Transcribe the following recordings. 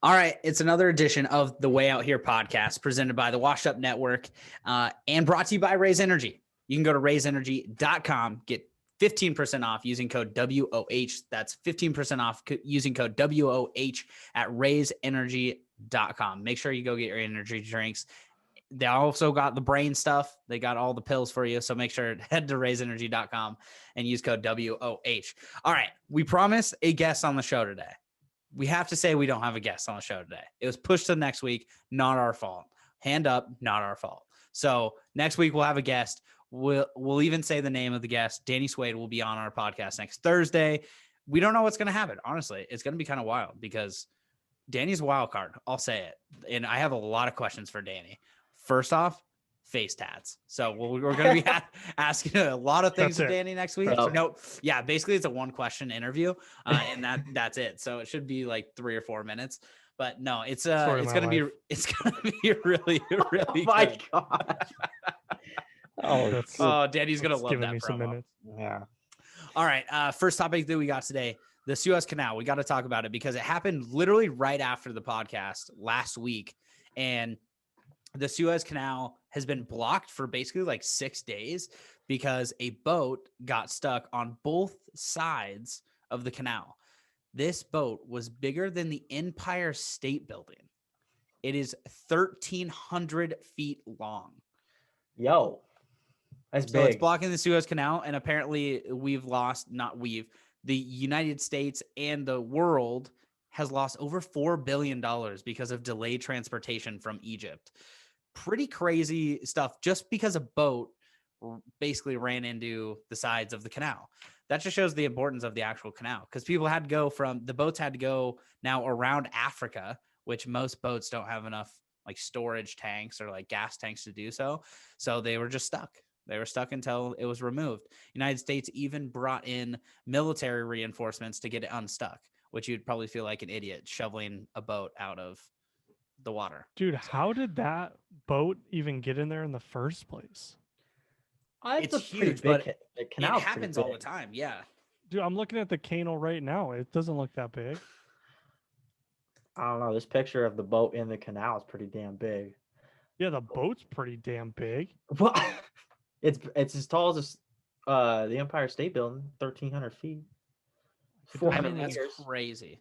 All right, it's another edition of the Way Out Here podcast presented by the Washed Up Network and brought to you by Raise Energy. You can go to raiseenergy.com, get 15% off using code WOH. That's 15% off using code WOH at raiseenergy.com. Make sure you go get your energy drinks. They also got the brain stuff. They got all the pills for you. So make sure to head to raiseenergy.com and use code WOH. All right, we promise a guest on the show today. We have to say we don't have a guest on the show today. It was pushed to next week. Not our fault. Hand up, not our fault. So next week we'll have a guest. We'll even say the name of the guest. Danny Suede will be on our podcast next Thursday. We don't know what's going to happen. Honestly, it's going to be kind of wild because Danny's a wild card. I'll say it. And I have a lot of questions for Danny. First off, face tats. So we're going to be asking a lot of things to Danny next week. Yeah, basically it's a one question interview, and that's it. So it should be like 3 or 4 minutes. But no, it's going to be really really. Oh my god! Danny's going to love that promo. Yeah. All right. First topic that we got today: the Suez Canal. We got to talk about it because it happened literally right after the podcast last week, and the Suez Canal has been blocked for basically like 6 days because a boat got stuck on both sides of the canal. This boat was bigger than the Empire State Building. It is 1,300 feet long. Yo, that's so big. It's blocking the Suez Canal, and apparently the United States and the world has lost over $4 billion because of delayed transportation from Egypt. Pretty crazy stuff just because a boat basically ran into the sides of the canal. That just shows the importance of the actual canal because the boats had to go now around Africa, which most boats don't have enough like storage tanks or like gas tanks to do so. So they were just stuck. They were stuck until it was removed. United States even brought in military reinforcements to get it unstuck, which you'd probably feel like an idiot shoveling a boat out of the water. Dude, how did that boat even get in there in the first place? It's huge, but it happens all the time. Yeah. Dude, I'm looking at the canal right now. It doesn't look that big. I don't know. This picture of the boat in the canal is pretty damn big. Yeah, the boat's pretty damn big. Well, it's as tall as the Empire State Building, 1,300 feet. 400 that's meters. Crazy.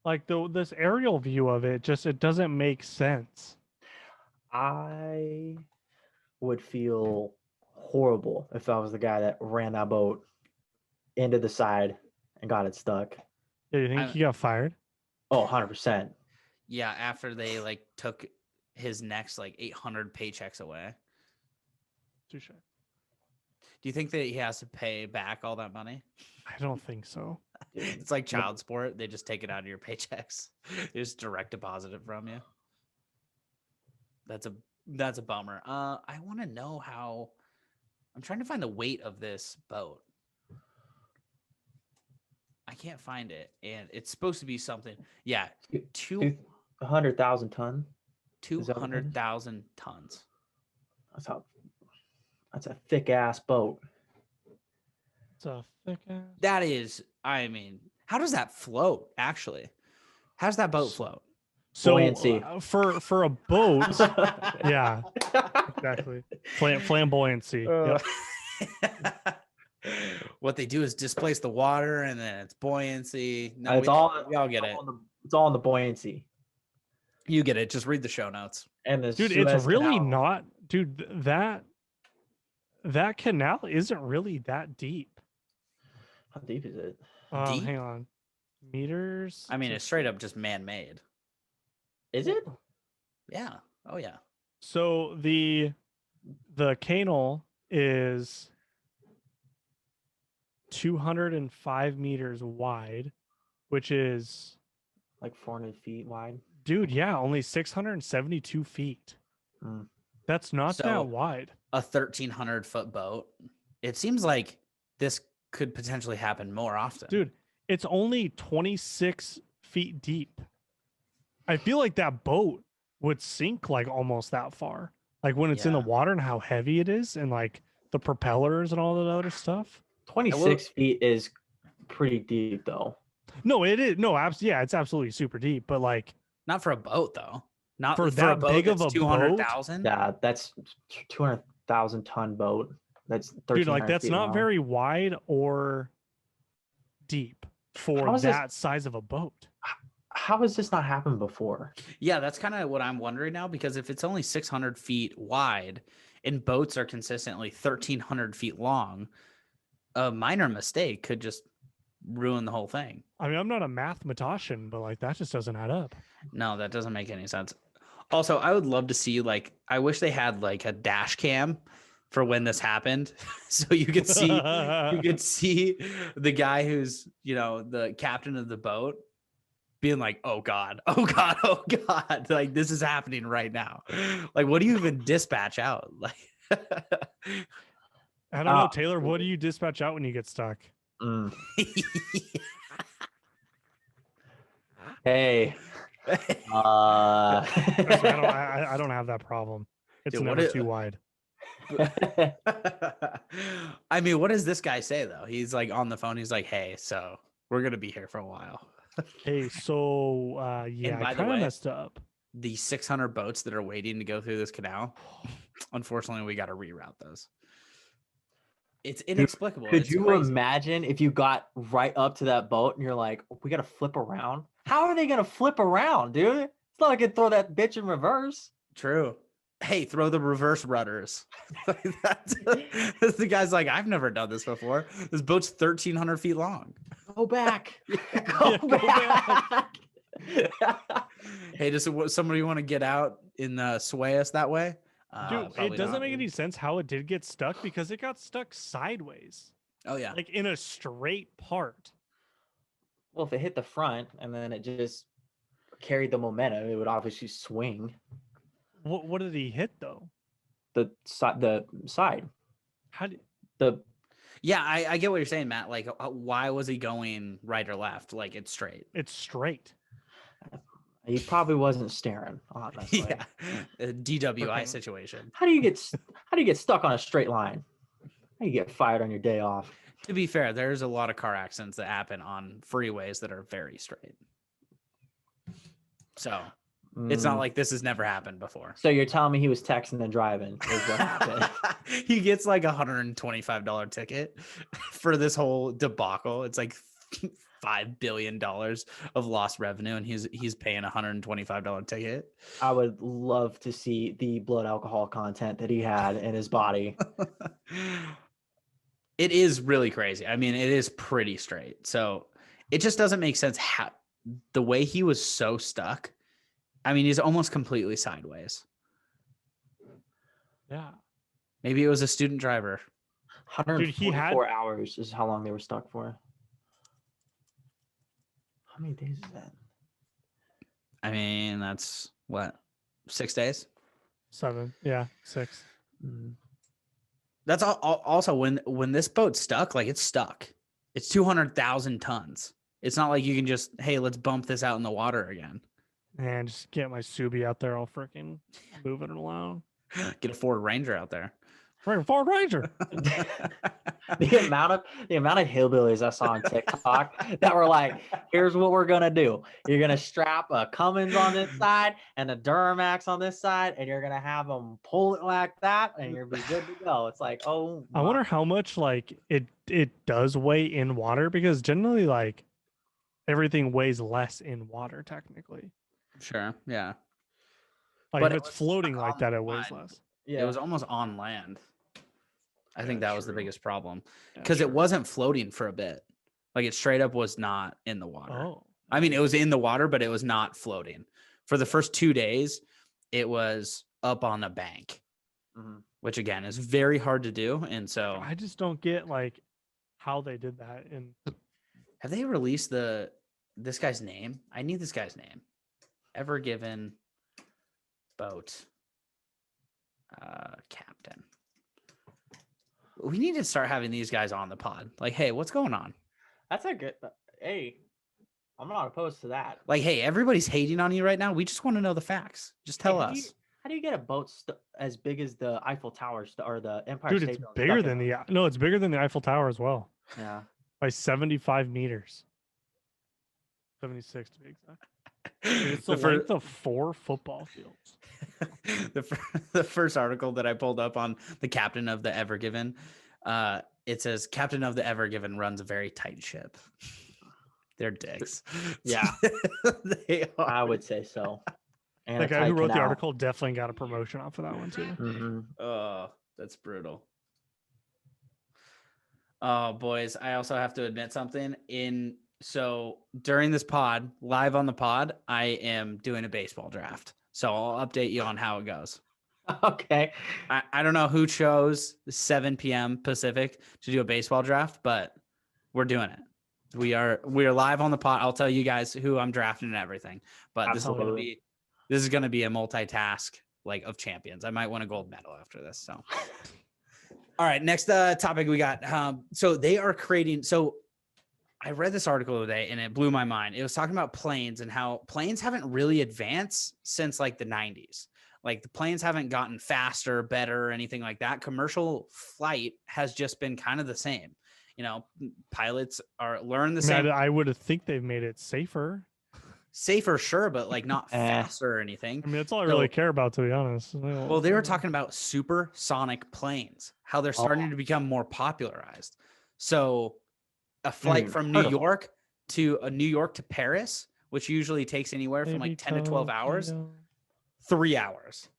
Like this aerial view of it, it doesn't make sense. I would feel horrible if I was the guy that ran that boat into the side and got it stuck. Yeah, you think he got fired? Oh, 100%. Yeah, after they like took his next like 800 paychecks away. Touche. Do you think that he has to pay back all that money? I don't think so. It's like child support. They just take it out of your paychecks. They just direct deposit it from you. That's a bummer. I want to know how. I'm trying to find the weight of this boat. I can't find it, and it's supposed to be something. Yeah, 200,000 ton. 200,000 tons. That's a thick ass boat. It's a thick ass. That is. I mean, how does that float? Actually, how does that boat float? So for a boat, yeah, exactly. Flamboyancy. Yep. What they do is displace the water, and then it's buoyancy. No, we all get it. It's all in the buoyancy. You get it. Just read the show notes. And dude, it's really not, dude. That canal isn't really that deep. How deep is it? Deep? Hang on, meters. I mean, it's straight up just man-made. Is it? Yeah. Oh yeah. So the canal is 205 meters wide, which is like 400 feet wide. Dude, yeah, only 672 feet. That's not that wide. A 1,300 foot boat. It seems like this could potentially happen more often. Dude, it's only 26 feet deep. I feel like that boat would sink like almost that far. Like when it's in the water and how heavy it is and like the propellers and all that other stuff. 26 feet is pretty deep though. No, it is. No, it's absolutely super deep. But like Not for a boat though. Not For for, a that boat big of that's a boat? 200,000. Yeah, that's 200,000 ton boat. That's Dude, 1,300 like that's feet not long. very wide or deep for How is this- that size of a boat. How has this not happened before? Yeah, that's kind of what I'm wondering now, because if it's only 600 feet wide and boats are consistently 1,300 feet long, a minor mistake could just ruin the whole thing. I mean, I'm not a mathematician, but like that just doesn't add up. No, that doesn't make any sense. Also, I would love to see, like, I wish they had like a dash cam for when this happened, so you could see the guy who's, you know, the captain of the boat being like, oh God, oh God, oh God, like this is happening right now. Like, what do you even dispatch out? Like, I don't know, Taylor. What do you dispatch out when you get stuck? Hey. Actually, I don't have that problem. It's Dude, never too wide. I mean, what does this guy say though? He's like on the phone. He's like, hey, so we're gonna be here for a while. Hey, so yeah, by I the kind of way, messed up. The 600 boats that are waiting to go through this canal, unfortunately, we got to reroute those. It's inexplicable. Could It's you crazy. imagine if you got right up to that boat and you're like, we got to flip around? How are they going to flip around, dude? It's not like I can throw that bitch in reverse. True. Hey, throw the reverse rudders. That's the guy's like, I've never done this before. This boat's 1,300 feet long. Go back. Go back. Hey, does somebody want to get out in Suez that way? Dude, it Probably doesn't not. make any sense how it did get stuck because it got stuck sideways, Oh yeah. like in a straight part. Well, if it hit the front and then it just carried the momentum, it would obviously swing. What did he hit though? The side. How did? Yeah, I get what you're saying, Matt. Like, why was he going right or left? Like, it's straight. It's straight. He probably wasn't staring, honestly. Yeah, a DWI Okay. situation. How do you get stuck on a straight line? How do you get fired on your day off? To be fair, there's a lot of car accidents that happen on freeways that are very straight. So it's not like this has never happened before. So you're telling me he was texting and driving? Is what happened. He gets like $125 ticket for this whole debacle. It's like $5 billion of lost revenue, and he's paying $125 ticket. I would love to see the blood alcohol content that he had in his body. It is really crazy. I mean, it is pretty straight. So it just doesn't make sense how the way he was so stuck. I mean, he's almost completely sideways. Yeah. Maybe it was a student driver. 144 hours is how long they were stuck for. How many days is that? I mean, that's what, 6 days? 7. Yeah, 6. That's also when this boat's stuck, like it's stuck. It's 200,000 tons. It's not like you can just, hey, let's bump this out in the water again. And just get my Subi out there all freaking moving it along. Get a Ford Ranger out there. Right, Ford Ranger. the amount of hillbillies I saw on TikTok that were like, here's what we're gonna do. You're gonna strap a Cummins on this side and a Duramax on this side, and you're gonna have them pull it like that, and you'll be good to go. It's like, oh I wonder how much like it does weigh in water, because generally like everything weighs less in water technically. Sure, yeah. Like But if it it's was floating like that, it on weighs land. less. It was almost on land. I think that was the true. biggest problem, Yeah, because it true. wasn't floating for a bit. Like it straight up was not in the water. Oh, I mean, it was in the water, but it was not floating. For the first 2 days, it was up on a bank, which again is very hard to do. And so I just don't get like how they did that. And have they released this guy's name? I need this guy's name. Ever Given Boat Captain. We need to start having these guys on the pod. Like, hey, what's going on? That's a good. Hey, I'm not opposed to that. Like, hey, everybody's hating on you right now. We just want to know the facts. Just tell us. How do you get a boat as big as the Eiffel Tower or the Empire dude, State it's Building bigger stuck than in the it's bigger than the Eiffel Tower as well, Yeah. by 75 meters. 76 to be exact. It's the length of 4 football fields. The first article that I pulled up on the captain of the Ever Given, it says captain of the Ever Given runs a very tight ship. They're dicks. Yeah, They are. I would say so. And The a guy who tight wrote the canal. article definitely got a promotion off of that one too. Mhm. Oh, that's brutal. Oh, boys, I also have to admit something. So during this pod, live on the pod, I am doing a baseball draft. So I'll update you on how it goes. Okay. I don't know who chose 7 p.m. Pacific to do a baseball draft, but we're doing it. We are live on the pod. I'll tell you guys who I'm drafting and everything. But this is gonna be a multitask like of champions. I might win a gold medal after this. So all right, next topic we got. So they are creating. So I read this article today and it blew my mind. It was talking about planes and how planes haven't really advanced since like the 90s. Like the planes haven't gotten faster, better, or anything like that. Commercial flight has just been kind of the same. You know, pilots are learn the same. I would think they've made it safer. Safer, sure, but like not faster or anything. I mean, that's all I really care about, to be honest. Well, they were talking about supersonic planes, how they're starting to become more popularized. So a flight from New York to Paris, which usually takes anywhere from like 10 to 12 hours, 3 hours.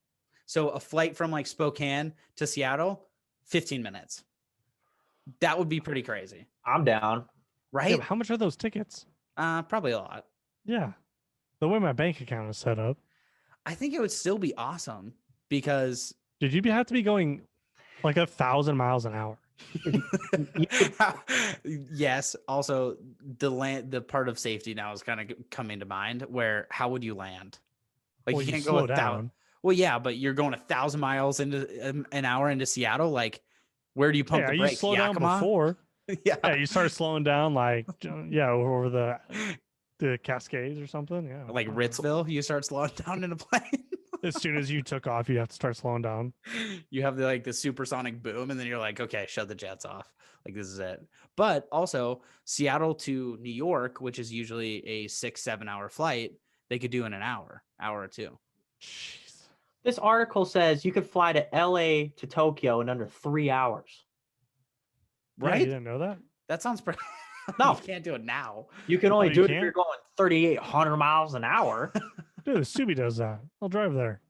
So a flight from like Spokane to Seattle, 15 minutes. That would be pretty crazy. I'm down. Right? Yeah, how much are those tickets? Probably a lot. Yeah. The way my bank account is set up. I think it would still be awesome because Did you have to be going like 1,000 miles an hour? Yes. Also, the part of safety now is kind of coming to mind where how would you land? Like Well, you can't you go slow down. Well, yeah, but you're going 1,000 miles into an hour into Seattle. Like, where do you pump the You brakes? slow down before. Yeah, you start slowing down like over the Cascades or something. Yeah, like Ritzville, you start slowing down in a plane. As soon as you took off, you have to start slowing down. You have the supersonic boom, and then you're like, okay, shut the jets off. Like this is it. But also Seattle to New York, which is usually a 6-7 hour flight, they could do in an hour or two. Jeez. This article says you could fly to LA to Tokyo in under 3 hours. Right? Yeah, you didn't know that? That sounds pretty. No, you can't do it now. You can only do it if can't? you're going 3,800 miles an hour. Dude, Subi does that. I'll drive there.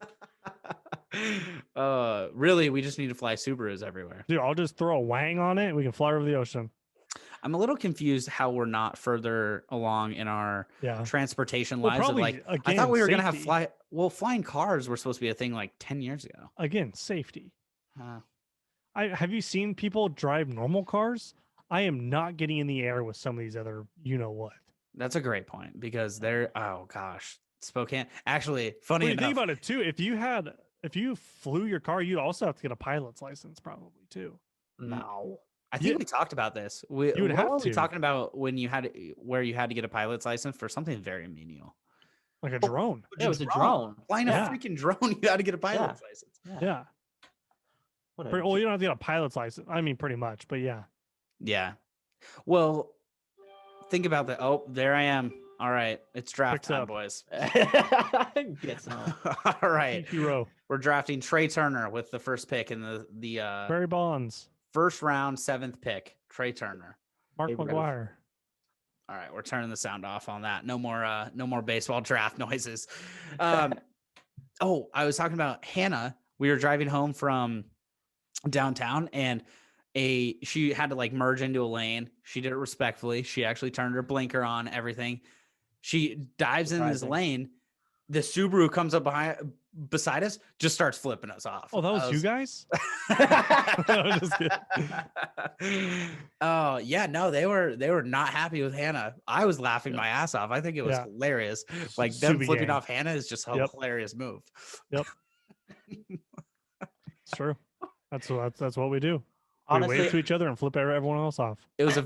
Really, we just need to fly Subarus everywhere. Dude, I'll just throw a wang on it and we can fly over the ocean. I'm a little confused how we're not further along in our transportation lives. Probably, I thought we were gonna have flying cars were supposed to be a thing like 10 years ago. Again, safety. Have you seen people drive normal cars? I am not getting in the air with some of these other, what. That's a great point because oh gosh, Spokane. Actually, funny enough. Think about it too. If you flew your car, you'd also have to get a pilot's license probably too. No. I think we talked about this. You would have to. Talking about when you had to get a pilot's license for something very menial. Like a drone. It was a drone. Flying a freaking drone, you had to get a pilot's license. Yeah. Well, you don't have to get a pilot's license. I mean, pretty much, but yeah. Yeah. Well, think about that. Oh, there I am. All right. It's draft time, boys. Get some. All right. Hero. We're drafting Trey Turner with the first pick in the Barry Bonds. First round, 7th pick. Trey Turner. Mark McGuire. All right, we're turning the sound off on that. No more baseball draft noises. I was talking about Hannah. We were driving home from downtown and she had to like merge into a lane. She did it respectfully. She actually turned her blinker on, everything. She dives in this lane. The Subaru comes up beside us, just starts flipping us off. Oh, that was you guys? I was just kidding. Oh yeah, no, they were not happy with Hannah. I was laughing my ass off. I think it was hilarious. Like them flipping off Hannah is just a hilarious move. Yep. It's true. That's what we do. Honestly, we wave to each other and flip everyone else off. It was a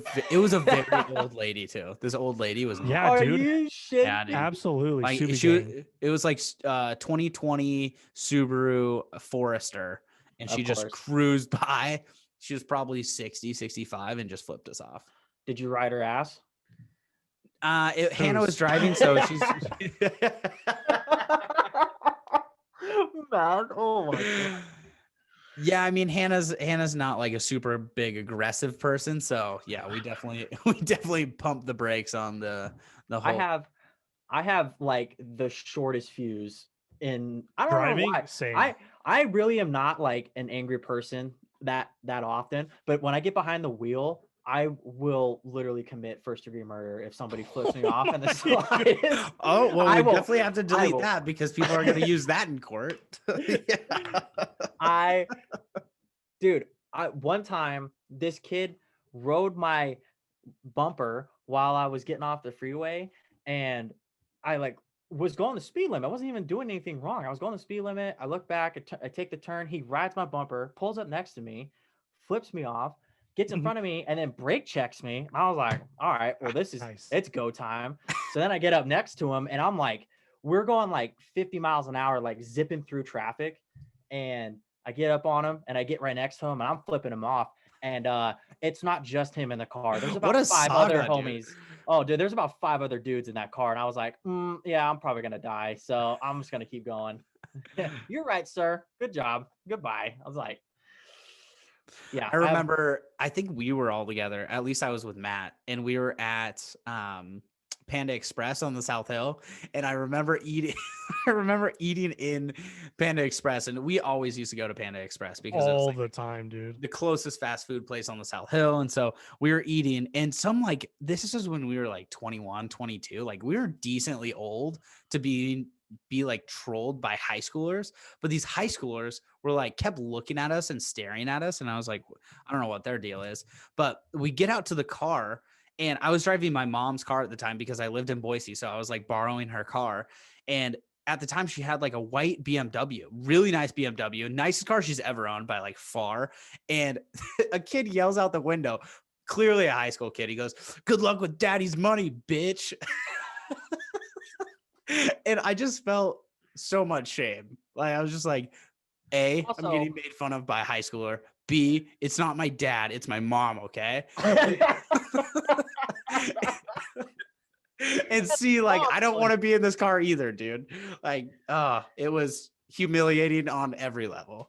very old lady too. This old lady was dude. You yeah, dude. Absolutely. Like it was like 2020 Subaru Forester, and she just cruised by. She was probably 60, 65 and just flipped us off. Did you ride her ass? Hannah was driving, so she's. Man, oh my god. Yeah, I mean Hannah's not like a super big aggressive person, so yeah, we definitely pump the brakes on the whole. I have like the shortest fuse in I don't Driving? know why. Same. I really am not like an angry person that often, but when I get behind the wheel, I will literally commit first-degree murder if somebody flips me off in the slightest. Oh, well, I we will- definitely have to delete will. that because people are going to use that in court. Dude, one time this kid rode my bumper while I was getting off the freeway, and I like was going the speed limit. I wasn't even doing anything wrong. I was going the speed limit. I look back, I take the turn. He rides my bumper, pulls up next to me, flips me off, gets in front of me, and then brake checks me. I was like, all right, well, this is Nice. it's go time. So then I get up next to him, and I'm like, we're going like 50 miles an hour, like zipping through traffic, and I get up on him, and I get right next to him, and I'm flipping him off. And it's not just him in the car. There's about What a 5 other saga, dude. homies. Oh, dude, there's about 5 other dudes in that car. And I was like, yeah, I'm probably going to die. So I'm just going to keep going. You're right, sir. Good job. Goodbye. I was like, yeah. I remember, I think we were all together. At least I was with Matt, and we were at Panda Express on the South Hill. And I remember eating, in Panda Express. And we always used to go to Panda Express because it was All like the time, dude. the closest fast food place on the South Hill. And so we were eating, and this is when we were like 21, 22. Like we were decently old to be like trolled by high schoolers, but these high schoolers were like kept looking at us and staring at us, and I was like, I don't know what their deal is. But we get out to the car, and I was driving my mom's car at the time because I lived in Boise, so I was like borrowing her car. And at the time she had like a white BMW, really nice BMW, nicest car she's ever owned by like far. And a kid yells out the window, clearly a high school kid, he goes, "Good luck with daddy's money, bitch." And I just felt so much shame. Like I was just like, A, Also- I'm getting made fun of by a high schooler. B, it's not my dad, it's my mom, okay? And C, like, I don't want to be in this car either, dude. Like, it was humiliating on every level.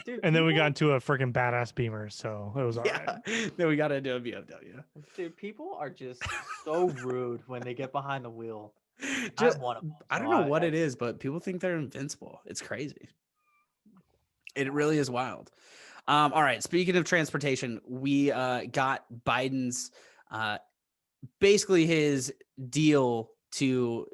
Dude, And then we got into a freaking badass Beamer, so it was all Yeah. right. Then we got into a BMW. Dude, people are just so rude when they get behind the wheel. Just, I'm one of them, I don't so know what it is, but people think they're invincible. It's crazy. It really is wild. All right. Speaking of transportation, we got Biden's basically his deal to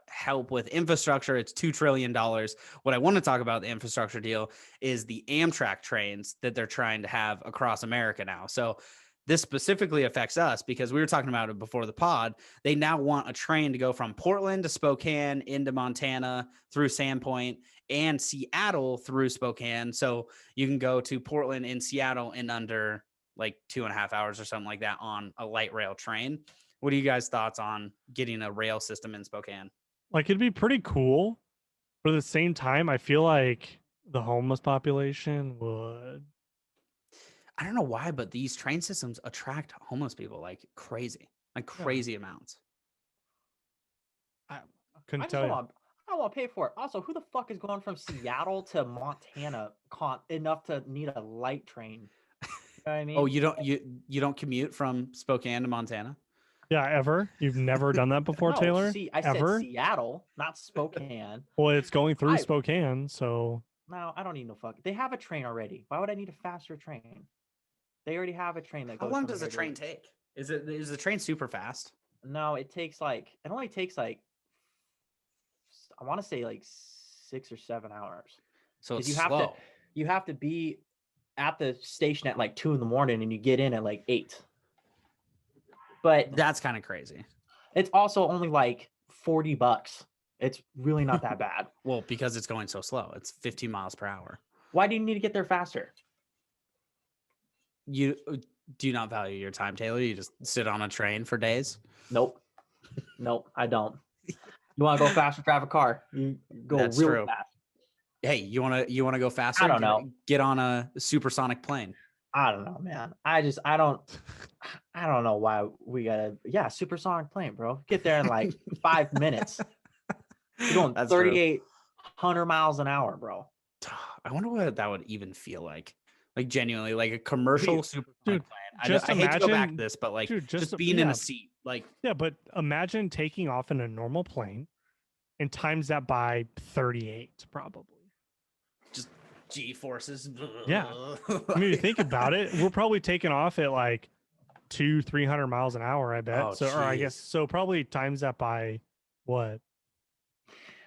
help with infrastructure. It's $2 trillion. What I want to talk about the infrastructure deal is the Amtrak trains that they're trying to have across America now. So this specifically affects us because we were talking about it before the pod. They now want a train to go from Portland to Spokane into Montana through Sandpoint and Seattle through Spokane. So you can go to Portland and Seattle in under like 2.5 hours or something like that on a light rail train. What are you guys' thoughts on getting a rail system in Spokane? Like it'd be pretty cool, but at the same time, I feel like the homeless population would. I don't know why, but these train systems attract homeless people like crazy amounts. Couldn't tell you. I don't want to pay for it. Also, who the fuck is going from Seattle to Montana enough to need a light train? You know what I mean? Oh, you don't commute from Spokane to Montana? Yeah, ever? You've never done that before, No, Taylor? I Ever? said Seattle, not Spokane. Well, it's going through I- Spokane, so No, I don't need no fuck. They have a train already. Why would I need a faster train? They already have a train that How goes. long from does a here to- train take? Is the train super fast? No, it only takes like I want to say like 6 or 7 hours. So 'Cause it's you have to- slow. You have to be at the station at like 2 in the morning and you get in at like 8. But That's kind of crazy. it's also only like $40. It's really not that bad. Well, because it's going so slow. It's 15 miles per hour. Why do you need to get there faster? You do not value your time, Taylor? You just sit on a train for days? Nope. Nope, I don't. You want to go faster, drive a car. You go That's really true. fast. Hey, you wanna go faster? don't know. Get on a supersonic plane. I don't know, man. I don't know why we gotta. Yeah, supersonic plane, bro. Get there in like 5 minutes. You're going That's true. 3,800 miles an hour, bro. I wonder what that would even feel like. Like genuinely, like a commercial supersonic dude, plane. just I hate to go back to imagine- this, but like dude, just being in a seat, like Yeah, but imagine taking off in a normal plane and times that by 38, probably. just G forces. Yeah. I mean, you think about it, we're probably taking off at like 200-300 miles an hour, I bet. Oh, So, or I guess, jeez. so probably times that by what,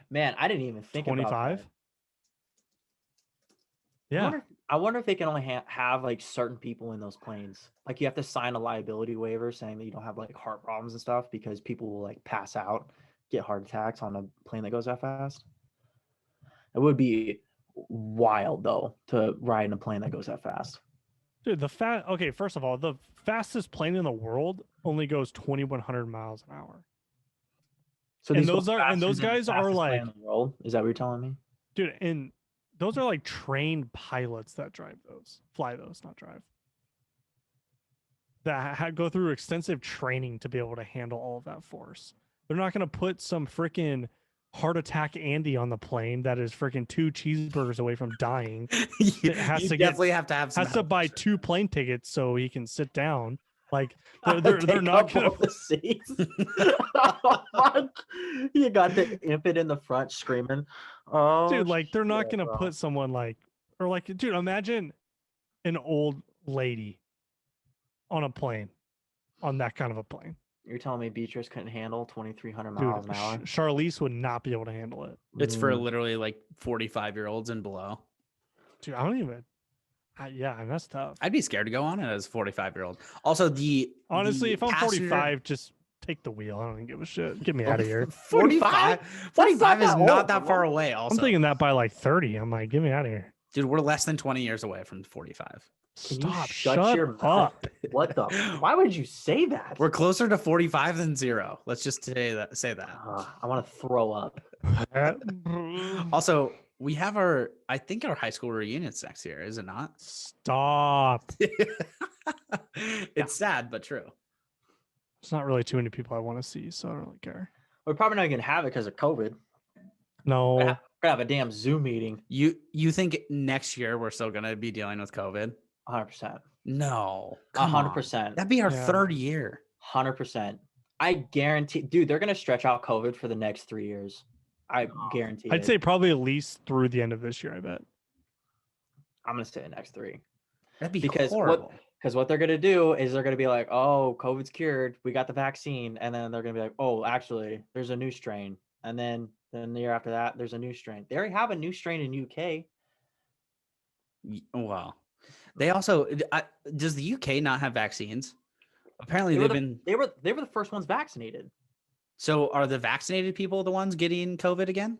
Man, I didn't even think about 25? that. Yeah. I wonder if they can only have like certain people in those planes. Like you have to sign a liability waiver saying that you don't have like heart problems and stuff because people will like pass out, get heart attacks on a plane that goes that fast. It would be wild though to ride in a plane that goes that fast. Dude, okay, first of all, the fastest plane in the world only goes 2,100 miles an hour. So And these those go are- and faster those than the guys are, fastest plane like- in the world. Is that what you're telling me? Dude, and those are like trained pilots that fly those, not drive. That go through extensive training to be able to handle all of that force. They're not going to put some freaking heart attack Andy on the plane that is freaking 2 cheeseburgers away from dying. you has you to get- definitely have to have some Has to help. buy 2 plane tickets so he can sit down. Like They're they're not gonna. the seats. You got the infant in the front screaming. Oh, Dude, like they're not shit, gonna bro. put someone like, or like, dude, imagine an old lady on a plane, on that kind of a plane. You're telling me Beatrice couldn't handle 2,300 Dude, miles an hour? Charlize would not be able to handle it. It's for Mm. literally like 45-year-olds and below. Dude, I don't even. Yeah, and that's tough. I'd be scared to go on it as a 45-year-old. Also, Honestly, the if I'm passenger- 45, just take the wheel. I don't even give a shit. Get me out of here. 45 That's 45 is not that not old, that bro. far away. Also, I'm thinking that by like 30. I'm like, get me out of here. dude, we're less than 20 years away from 45. Can Stop. you shut your mouth? up. What the? Why would you say that? We're closer to 45 than 0. Let's just say that. I want to throw up. Also, we have I think our high school reunion's next year, is it not? Stop. It's sad, but true. It's not really too many people I want to see, so I don't really care. We're probably not gonna have it because of COVID. No. We're gonna have a damn Zoom meeting. You think next year we're still gonna be dealing with COVID? 100%. No, come on. 100%. That'd be our Yeah. third year. 100%. I guarantee, dude, they're gonna stretch out COVID for the next 3 years. I guarantee. I'd it. say probably at least through the end of this year, I bet. I'm gonna say the next 3 That'd be because horrible. what they're gonna do is they're gonna be like, oh, COVID's cured, we got the vaccine, and then they're gonna be like, oh, actually, there's a new strain, and then the year after that, there's a new strain. They already have a new strain in UK. Well, they also does the UK not have vaccines? Apparently, They were they've the- been. They were the first ones vaccinated. So, are the vaccinated people the ones getting COVID again?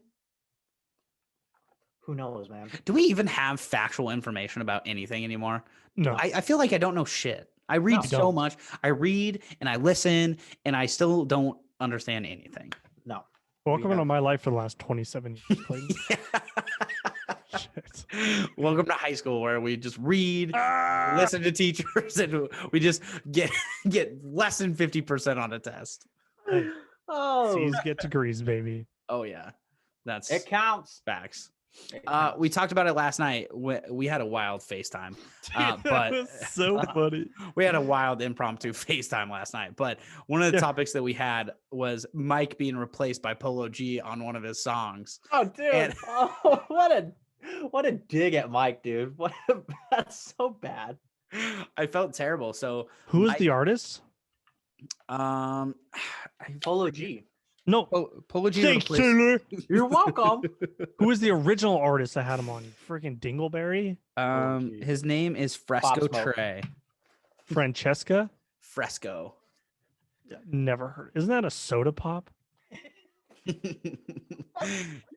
Who knows, man? Do we even have factual information about anything anymore? No. I feel like I don't know shit. I read No. so Don't. much. I read and I listen, and I still don't understand anything. No. Welcome have- into my life for the last 27 years, Clayton. Shit. Welcome to high school where we just read, Ah! listen to teachers, and we just get less than 50% on a test. Hey, Oh, C's get degrees, baby. Oh yeah, that's it counts. facts. It We counts. talked about it last night. We had a wild FaceTime. That But- was so funny. We had a wild impromptu FaceTime last night. But one of the Yeah. topics that we had was Mike being replaced by Polo G on one of his songs. Oh, dude! and- Oh, what a dig at Mike, dude! That's so bad. I felt terrible. So Who is Mike- the artist? I- Polo G. No. Polo G Thanks, replaced. Taylor. You're welcome. Who is the original artist that had him on? Freaking Dingleberry? G. His name is Fresco Smoke. Trey. Francesca? Fresco. Never heard. Isn't that a soda pop?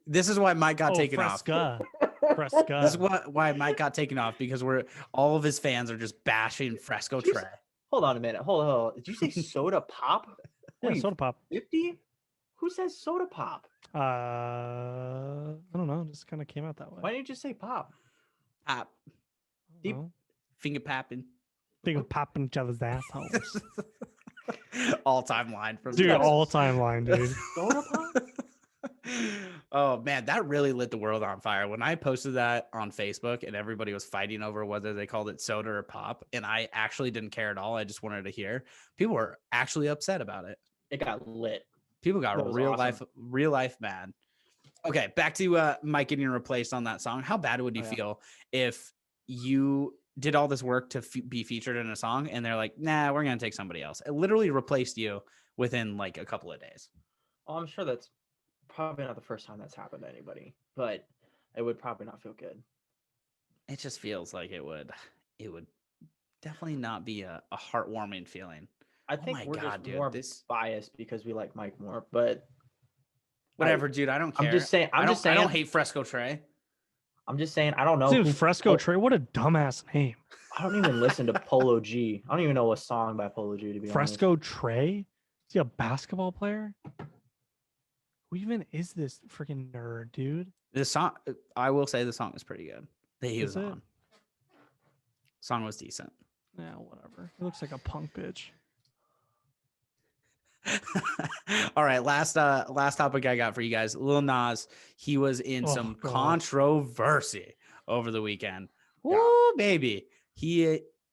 This is why Mike got taken off. Fresca. Fresca. This is why Mike got taken off, because all of his fans are just bashing Fresco Jeez. Trey. Hold on a minute. Hold on. Did you say soda pop? Yeah, Wait, soda pop. 50? Who says soda pop? I don't know. Just kind of came out that way. Why didn't you just say pop? Pop. I don't Deep- know. finger popping. Think of popping each other's assholes. All-time line from Dude, Suez. all-time line, dude. Soda pop? Oh man, that really lit the world on fire when I posted that on Facebook and everybody was fighting over whether they called it soda or pop, and I actually didn't care at all. I just wanted to hear. People were actually upset about it. It got lit. People got That was real awesome. life mad. Okay, back to Mike getting replaced on that song. How bad would you feel if you did all this work to be featured in a song and they're like, nah, we're gonna take somebody else? It literally replaced you within like a couple of days. Well, I'm sure that's probably not the first time that's happened to anybody, but it would probably not feel good. It just feels like it would definitely not be a heartwarming feeling. I think my we're God, just dude, more this- biased because we like Mike more, but Whatever, dude. I don't care. I'm just saying. I don't hate Fresco Trey. I'm just saying. I don't know. Dude, who- Fresco Trey, what a dumbass name. I don't even listen to Polo G. I don't even know a song by Polo G, to be honest. Fresco Trey? Is he a basketball player? Who even is this freaking nerd, dude? The song, I will say, the song is pretty good that he was Is it? on. Song was decent. Yeah, whatever. He looks like a punk bitch. All right, last topic I got for you guys. Lil Nas, he was in Oh, some God. controversy over the weekend. Yeah. Woo, baby.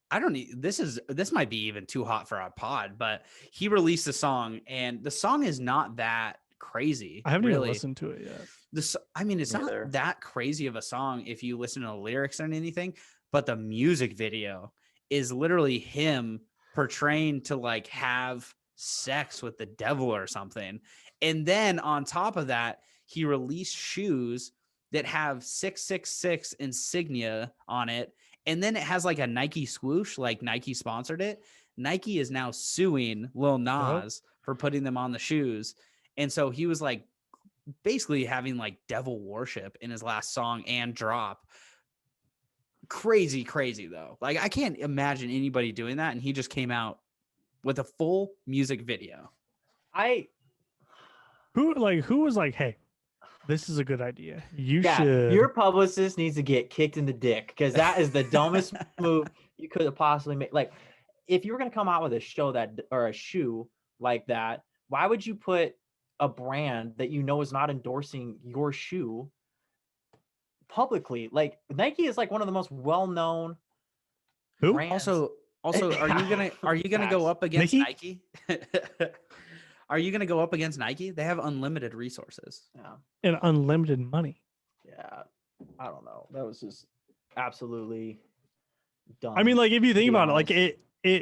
I don't need this might be even too hot for our pod, but he released a song and the song is not that crazy. I haven't really. even listened to it yet. I mean, it's Neither. not that crazy of a song if you listen to the lyrics and anything, but the music video is literally him portraying to like have sex with the devil or something. And then on top of that, he released shoes that have 666 insignia on it. And then it has like a Nike swoosh, like Nike sponsored it. Nike is now suing Lil Nas for putting them on the shoes. And so he was like basically having like devil worship in his last song and drop. Crazy though. Like I can't imagine anybody doing that. And he just came out with a full music video. Who was like, hey, this is a good idea. You should. Your publicist needs to get kicked in the dick because that is the dumbest move you could have possibly made. Like, if you were going to come out with a shoe like that, why would you put a brand that you know is not endorsing your shoe publicly? Like, Nike is like one of the most well-known Who? brands. Also, are you gonna go up against Nike? Are you gonna go up against Nike? They have unlimited resources. Yeah. And unlimited money. Yeah. I don't know. That was just absolutely dumb. I mean, like if you think be about it, like honest.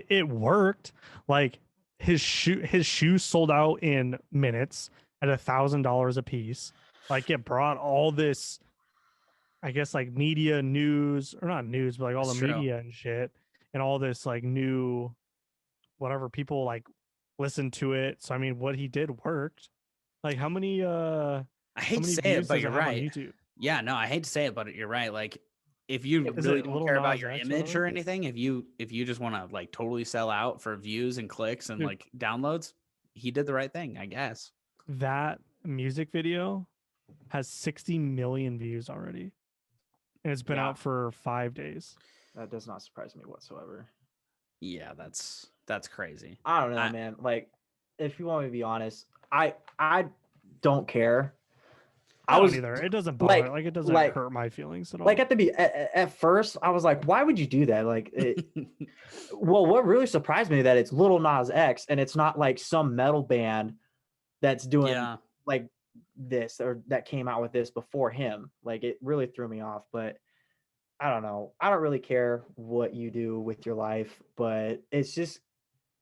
it worked. Like his shoes sold out in minutes at $1,000 a piece. Like it brought all this, I guess, like media news, or not news, but like all That's the true. media and shit, and all this like new, whatever, people like listen to it. So I mean, what he did worked. Like how many I hate to say it, but you're right. YouTube? Yeah, no, I hate to say it, but you're right. Like if you Is really it don't Lil care about Nas your X image or or whatever? anything, if you just want to like totally sell out for views and clicks and Dude. like downloads, he did the right thing, I guess. That music video has 60 million views already, and it's been Yeah. out for 5 days. that does not surprise me whatsoever. Yeah, that's crazy. I don't know, man. Like, if you want me to be honest, I don't care. I don't either. It doesn't bother. Like it doesn't like- hurt my feelings at all. Like at first, I was like, why would you do that? Like, well, what really surprised me that it's Lil Nas X and it's not like some metal band that's doing Yeah. like this or that came out with this before him. Like, it really threw me off. But I don't know. I don't really care what you do with your life, but it's just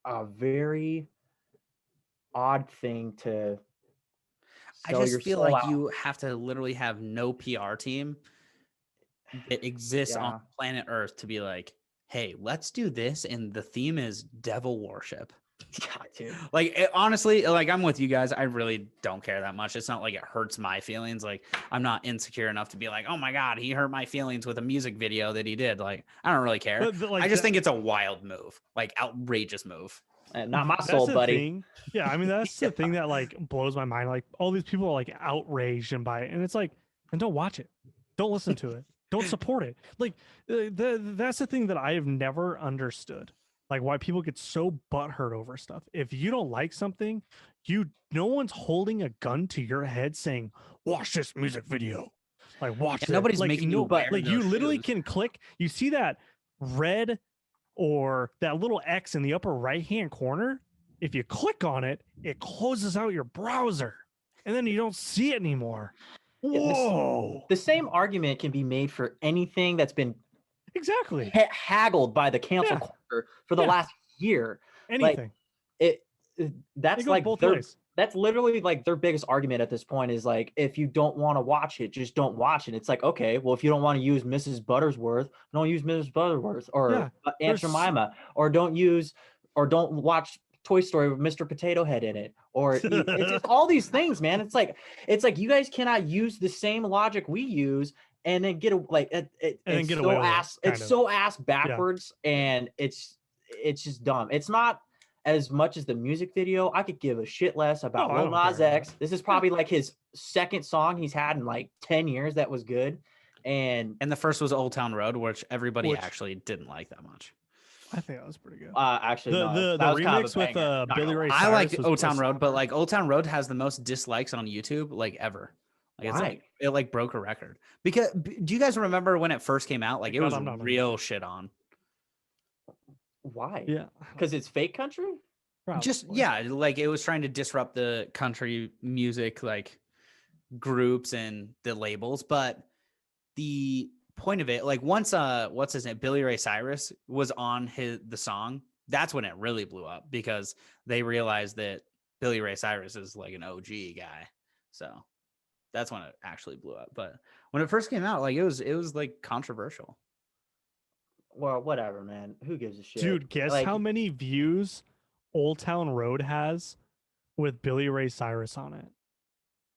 a very odd thing to. I sell your just feel soul like out. you have to literally have no PR team that exists Yeah. on planet Earth to be like, hey, let's do this. And the theme is devil worship. God, dude. Like, honestly, like I'm with you guys. I really don't care that much. It's not like it hurts my feelings. Like I'm not insecure enough to be like, oh my God, he hurt my feelings with a music video that he did. Like, I don't really care. But, like, I just think it's a wild move, like outrageous move. Not my that's soul, the buddy. thing. Yeah, I mean that's the thing that like blows my mind. Like all these people are like outraged and by it, and it's like, then don't watch it, don't listen to it, Don't support it. Like that's the thing that I have never understood. Like why people get so butthurt over stuff. If you don't like something, no one's holding a gun to your head saying, "Watch this music video." Like watch it. Nobody's like, making you wear like you those literally shoes. can click. You see that red or that little X in the upper right hand corner. If you click on it, it closes out your browser, and then you don't see it anymore. Whoa! The same argument can be made for anything that's been Exactly haggled by the cancel culture for the last year. Anything. Like, that's like both ways. That's literally like their biggest argument at this point is like, if you don't want to watch it, just don't watch it. It's like, okay, well, if you don't want to use Mrs. Buttersworth, don't use Mrs. Butterworth or Aunt Jemima, or don't watch Toy Story with Mr. Potato Head in it, or it's just all these things, man. It's like you guys cannot use the same logic we use and then get it's so ass backwards, and it's just dumb. It's not as much as the music video. I could give a shit less about Lil Nas X. This is probably like his second song he's had in like 10 years that was good. And the first was Old Town Road, which everybody actually didn't like that much. I think that was pretty good. Actually, the remix with Billy Ray Cyrus. I liked Old Town Road, but like Old Town Road has the most dislikes on YouTube like ever. Like it's like it like broke a record. Because do you guys remember when it first came out? Like it was real shit on. Why? Yeah, because it's fake country. Probably. Just like it was trying to disrupt the country music like groups and the labels. But the point of it, like once what's his name, Billy Ray Cyrus was on the song, that's when it really blew up because they realized that Billy Ray Cyrus is like an OG guy. So that's when it actually blew up. But when it first came out, like it was like controversial. Well, whatever, man. Who gives a shit? Dude, guess how many views Old Town Road has with Billy Ray Cyrus on it?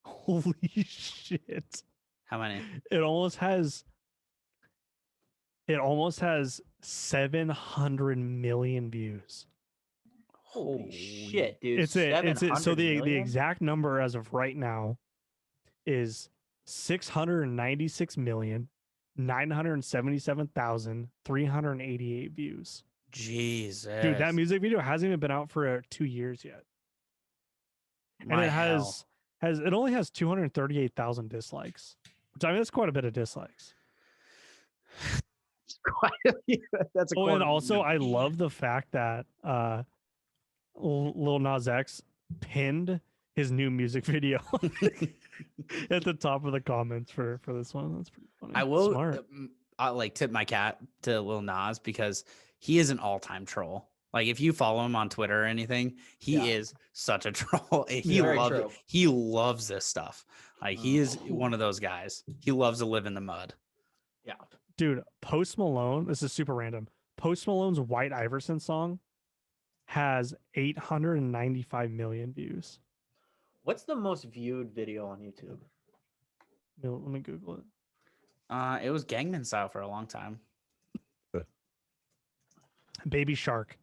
Holy shit. How many? It almost has 700 million views. Holy shit, dude. It's so the exact number as of right now is 696,977,388 views. Jesus. Dude, that music video hasn't even been out for 2 years yet. And it only has 238,000 dislikes. Which, I mean, that's quite a bit of dislikes. That's a and also I love the fact that Lil Nas X pinned his new music video at the top of the comments for this one. That's pretty funny. I will like tip my cap to Lil Nas because he is an all-time troll. Like if you follow him on Twitter or anything, he is such a troll. He loves this stuff. Like he is one of those guys. He loves to live in the mud. Yeah. Dude, Post Malone, this is super random. Post Malone's White Iverson song has 895 million views. What's the most viewed video on YouTube? Let me Google it. It was Gangnam Style for a long time. Baby Shark.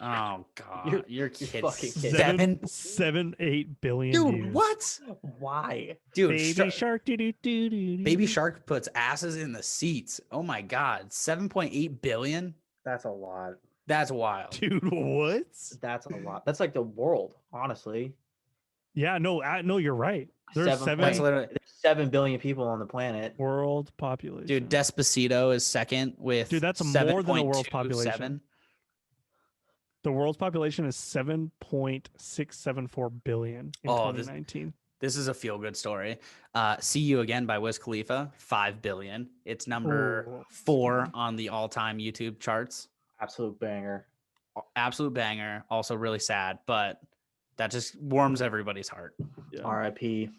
Oh God, you're kidding. 7.8 billion. Dude, views. What? Why? Dude, Baby Shark. Baby Shark puts asses in the seats. Oh my God, 7.8 billion. That's a lot. That's wild, dude. What? That's a lot. That's like the world, honestly. Yeah, no, you're right. There's 7 billion people on the planet. World population. Dude, Despacito is second with. Dude, that's more than the world's population. The world's population is 7.674 billion in 2019. This is a feel-good story. See You Again by Wiz Khalifa, 5 billion. It's number 4 on the all-time YouTube charts. Absolute banger. Absolute banger. Also really sad, but that just warms everybody's heart. Yeah. R.I.P.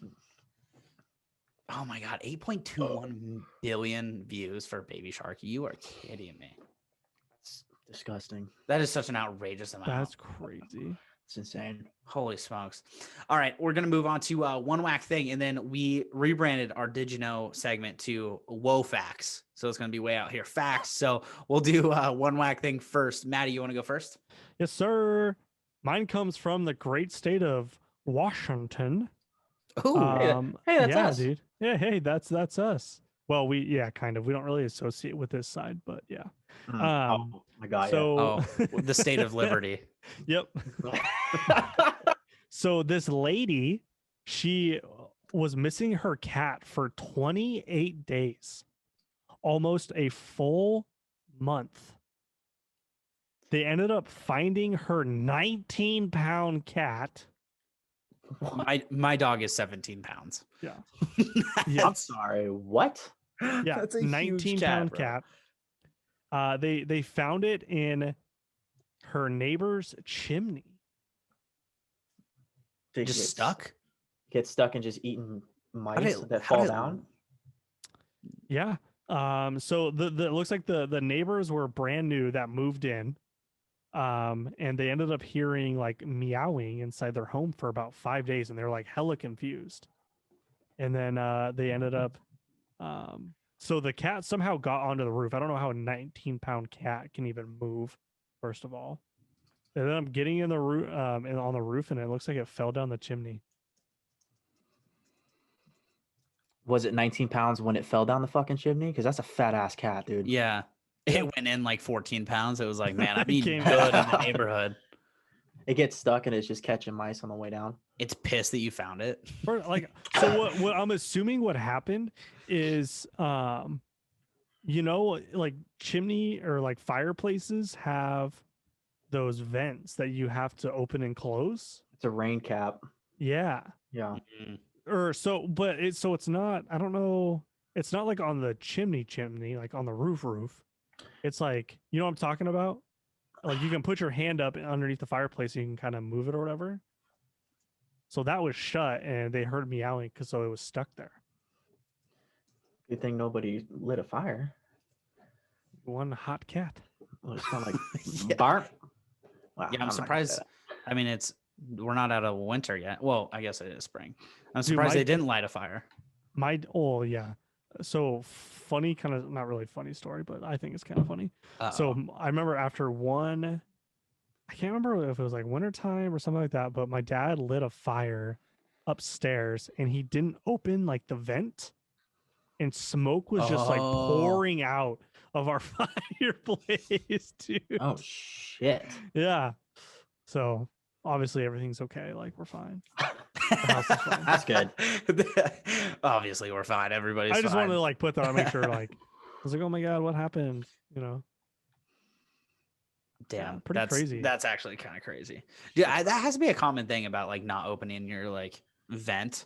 Oh my God, 8.21 billion views for Baby Shark. You are kidding me. Disgusting. That is such an outrageous amount. That's crazy. It's insane. Holy smokes. All right, we're going to move on to one whack thing, and then we rebranded our Did You Know segment to Whoa Facts. So it's going to be way out here. Facts. So we'll do one whack thing first. Maddie, you want to go first? Yes, sir. Mine comes from the great state of Washington. Oh, hey, that's us. Dude. Yeah, hey, that's us. Well, kind of. We don't really associate with this side, but yeah. Oh, I got So the state of liberty. Yep. So this lady, she was missing her cat for 28 days, almost a full month. They ended up finding her 19-pound cat. My dog is 17 pounds. Yeah. I'm sorry. What? Yeah, That's a 19-pound huge cat, cat. They found it in her neighbor's chimney. Just stuck? Get stuck and just eating mice that fall down? Yeah. So the it looks like the neighbors were brand new that moved in. And they ended up hearing like meowing inside their home for about 5 days, and they were like hella confused. And then they ended up so the cat somehow got onto the roof. I don't know how a 19-pound cat can even move, first of all. They ended up getting in the roof and on the roof, and it looks like it fell down the chimney. Was it 19 pounds when it fell down the fucking chimney? Because that's a fat ass cat, dude. Yeah. It went in like 14 pounds. It was like, man, I'm eating good in the neighborhood. It gets stuck and it's just catching mice on the way down. It's pissed that you found it. So what I'm assuming what happened is, like chimney or like fireplaces have those vents that you have to open and close. It's a rain cap. Yeah. Yeah. Mm-hmm. It's not, I don't know. It's not like on the chimney, like on the roof. It's like, you know what I'm talking about? Like you can put your hand up underneath the fireplace and you can kind of move it or whatever. So that was shut and they heard meowing so it was stuck there. Good thing nobody lit a fire. One hot cat. Well, it's not like bark. Wow, yeah, I'm surprised. I mean, we're not out of winter yet. Well, I guess it is spring. I'm surprised they didn't light a fire. Yeah. So funny, kind of not really funny story, but I think it's kind of funny. So I remember after I can't remember if it was like wintertime or something like that, but my dad lit a fire upstairs and he didn't open like the vent, and smoke was just like pouring out of our fireplace, dude. Oh shit. Yeah. So obviously everything's okay. Like we're fine. That's good. Obviously we're fine. Everybody's fine. I just wanted to like put that on, make sure like I was like, oh my God, what happened? You know? Damn, pretty crazy. That's actually kind of crazy. Yeah, that has to be a common thing about like not opening your like vent.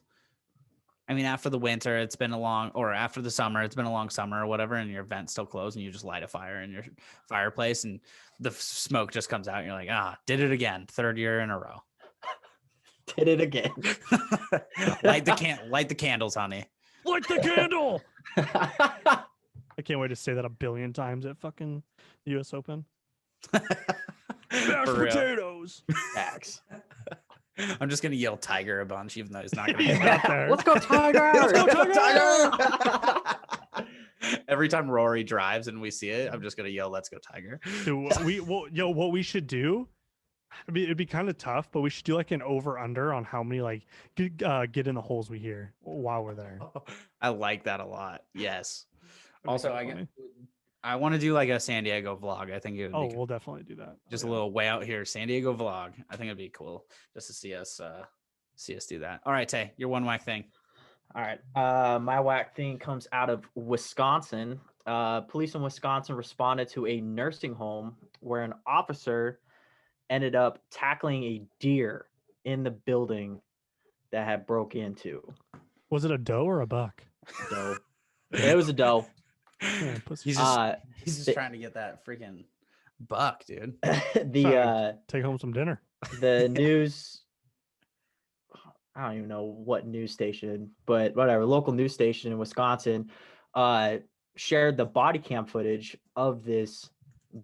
I mean, after the winter, after the summer, it's been a long summer or whatever, and your vent's still closed, and you just light a fire in your fireplace, and the smoke just comes out, and you're like, did it again, 3rd year in a row. Did it again. Light the candles, honey. Light the candle. I can't wait to say that 1 billion times at fucking the U.S. Open. Mashed potatoes. Facts. I'm just gonna yell "Tiger" a bunch, even though it's not gonna be out there. Let's go Tiger! Let's go Tiger! Every time Rory drives and we see it, I'm just gonna yell "Let's go Tiger!" Dude, what we should do? It'd be kind of tough, but we should do like an over/under on how many like get in the holes we hear while we're there. I like that a lot. Yes. Also, I want to do like a San Diego vlog. I think it would be we'll definitely do that. Just a little way out here, San Diego vlog. I think it'd be cool just to see us do that. All right, Tay, your one whack thing. All right. My whack thing comes out of Wisconsin. Police in Wisconsin responded to a nursing home where an officer ended up tackling a deer in the building that had broke into. Was it a doe or a buck? Doe. It was a doe. Yeah, he's just trying to get that freaking buck, dude. Take home some dinner. The news, I don't even know what news station, but whatever, local news station in Wisconsin shared the body cam footage of this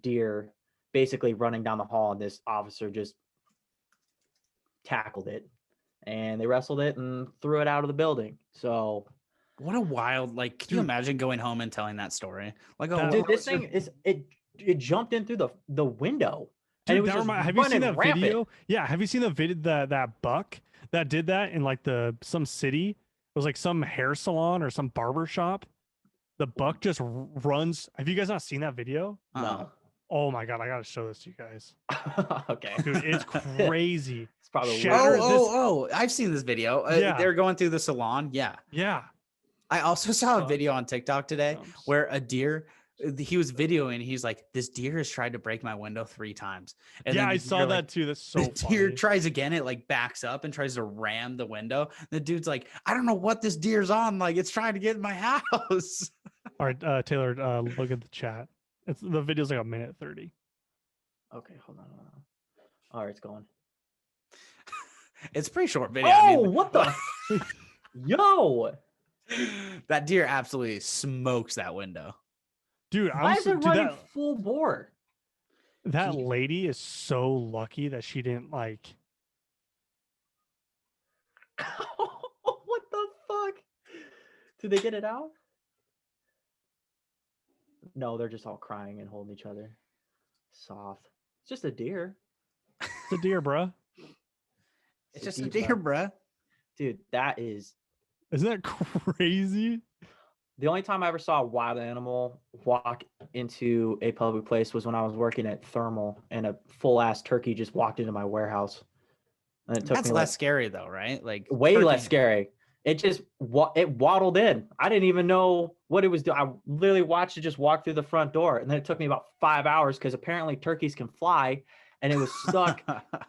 deer basically running down the hall, and this officer just tackled it, and they wrestled it and threw it out of the building. So what a wild, like, can you imagine going home and telling that story? Like, dude, this thing is it jumped in through the window. Dude, have you seen that video? Yeah, have you seen the video that buck that did that in like some city? It was like some hair salon or some barber shop. The buck just runs. Have you guys not seen that video? No. Oh my god, I gotta show this to you guys. Okay. Dude, it's crazy. It's probably Shatter Oh, I've seen this video. Yeah. They're going through the salon. Yeah. Yeah. I also saw a Buck video on TikTok today jumps. where a deer, he was videoing. He's like, this deer has tried to break my window 3 times. And Yeah, then I the saw deer, that like, too. That's so the deer funny. tries again. It like backs up and tries to ram the window. The dude's like, I don't know what this deer's on. Like, it's trying to get in my house. All right, Taylor, look at the chat. The video's like 1:30. Okay, hold on. All right, it's going. It's a pretty short video. Oh, what the? Yo, that deer absolutely smokes that window. Dude, why is it dude, running full bore? that lady is so lucky that she didn't like. What the fuck? Did they get it out? No, they're just all crying and holding each other. Soft. It's just a deer. It's a deer, bruh. It's just a deep deer, one. bruh. Dude, that is Isn't that crazy? the only time I ever saw a wild animal walk into a public place was when I was working at Thermal and a full ass turkey just walked into my warehouse. And it took That's me less scary though, right? Like way turkey- less scary. It just it waddled in. I didn't even know what it was doing. I literally watched it just walk through the front door, and then it took me about 5 hours because apparently turkeys can fly, and it was stuck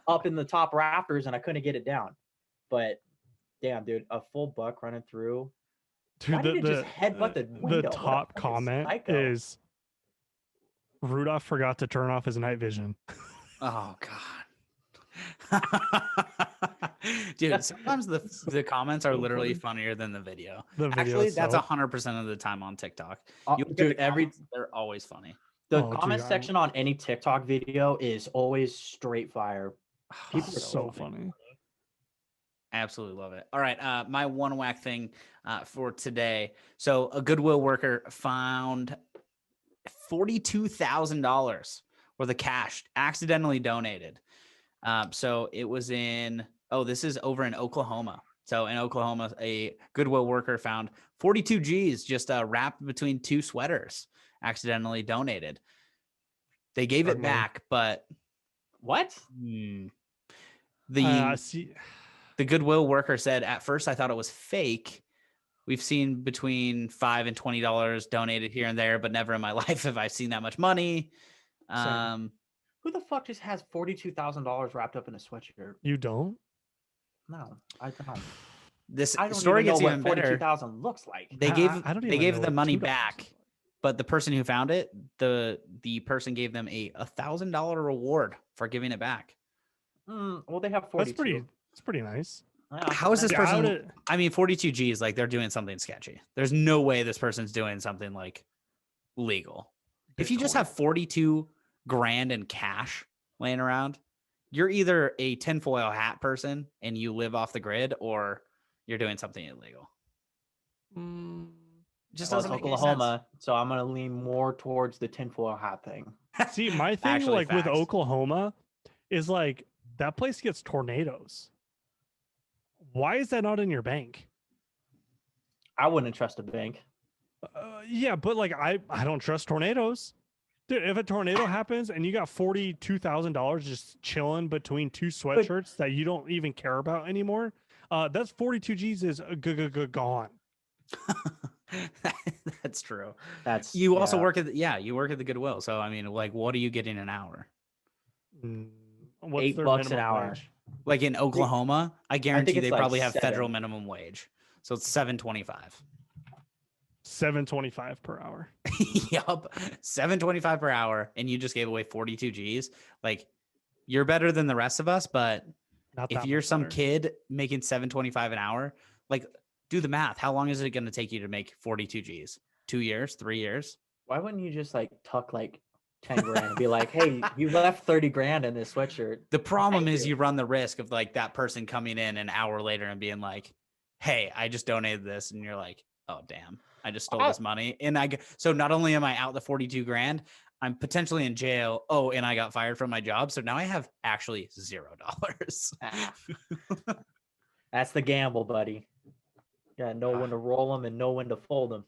up in the top rafters, and I couldn't get it down. But damn, dude, a full buck running through. Dude, Why did it just headbutt the window? What a top fucking comment psycho. is Rudolph forgot to turn off his night vision. Oh god. Dude, sometimes the comments are So literally funny. funnier than the video. The video Actually, is that's so- 100% of the time on TikTok. You look at Dude, the comments, they're always funny. the Oh, dude, comment section on any TikTok video is always straight fire. People are so funny. Absolutely love it. All right, my one whack thing for today. So a Goodwill worker found $42,000 worth of cash accidentally donated. So it was this is over in Oklahoma. So in Oklahoma, a Goodwill worker found 42 G's just wrapped between 2 sweaters, accidentally donated. They gave it Pardon me. back, but What? the Goodwill worker said, at first I thought it was fake. We've seen between $5 and $20 donated here and there, but never in my life have I seen that much money. Who the fuck just has $42,000 wrapped up in a sweatshirt? You don't? No, I don't. This I don't story even know gets what even better. 42,000 looks like. They I gave don't they even gave know the what money $2 back, is. but the person who found it, the person gave them a $1,000 reward for giving it back. Well, they have 42. That's pretty nice. Yeah, How is this Yeah, I person? would- I mean, 42 G's, like they're doing something sketchy. There's no way this person's doing something like legal. If you just Bitcoin. have 42 grand in cash laying around, you're either a tinfoil hat person and you live off the grid, or you're doing something illegal. Just Well, doesn't it's make any Oklahoma, so I'm gonna lean more towards the tinfoil hat thing. See, my thing Actually, like with facts. Oklahoma is like that place gets tornadoes. Why is that not in your bank? I wouldn't trust a bank. Yeah, but like I don't trust tornadoes. Dude, if a tornado happens and you got $42,000 just chilling between 2 sweatshirts that you don't even care about anymore, that's 42 G's is gone. That's true. That's You also work at you work at the Goodwill. So I mean, like, what are you getting an hour? What's $8 their an minimum hour. wage? Like in Oklahoma, I guarantee it's they like probably have 7. federal minimum wage. So it's $7.25. $7.25 per hour. Yup. $7.25 per hour. And you just gave away 42 G's. Like, you're better than the rest of us, but Not if that you're much some better. kid making $7.25 an hour, like, do the math. How long is it going to take you to make 42 G's? 2 years? 3 years? Why wouldn't you just like tuck like 10 grand and be like, hey, you left 30 grand in this sweatshirt? The problem Thank is you. you run the risk of like that person coming in an hour later and being like, hey, I just donated this. And you're like, oh, damn, I just stole this money. And so not only am I out the 42 grand, I'm potentially in jail. Oh, and I got fired from my job. So now I have actually $0. That's the gamble, buddy. Yeah, know when to roll them and know when to fold them.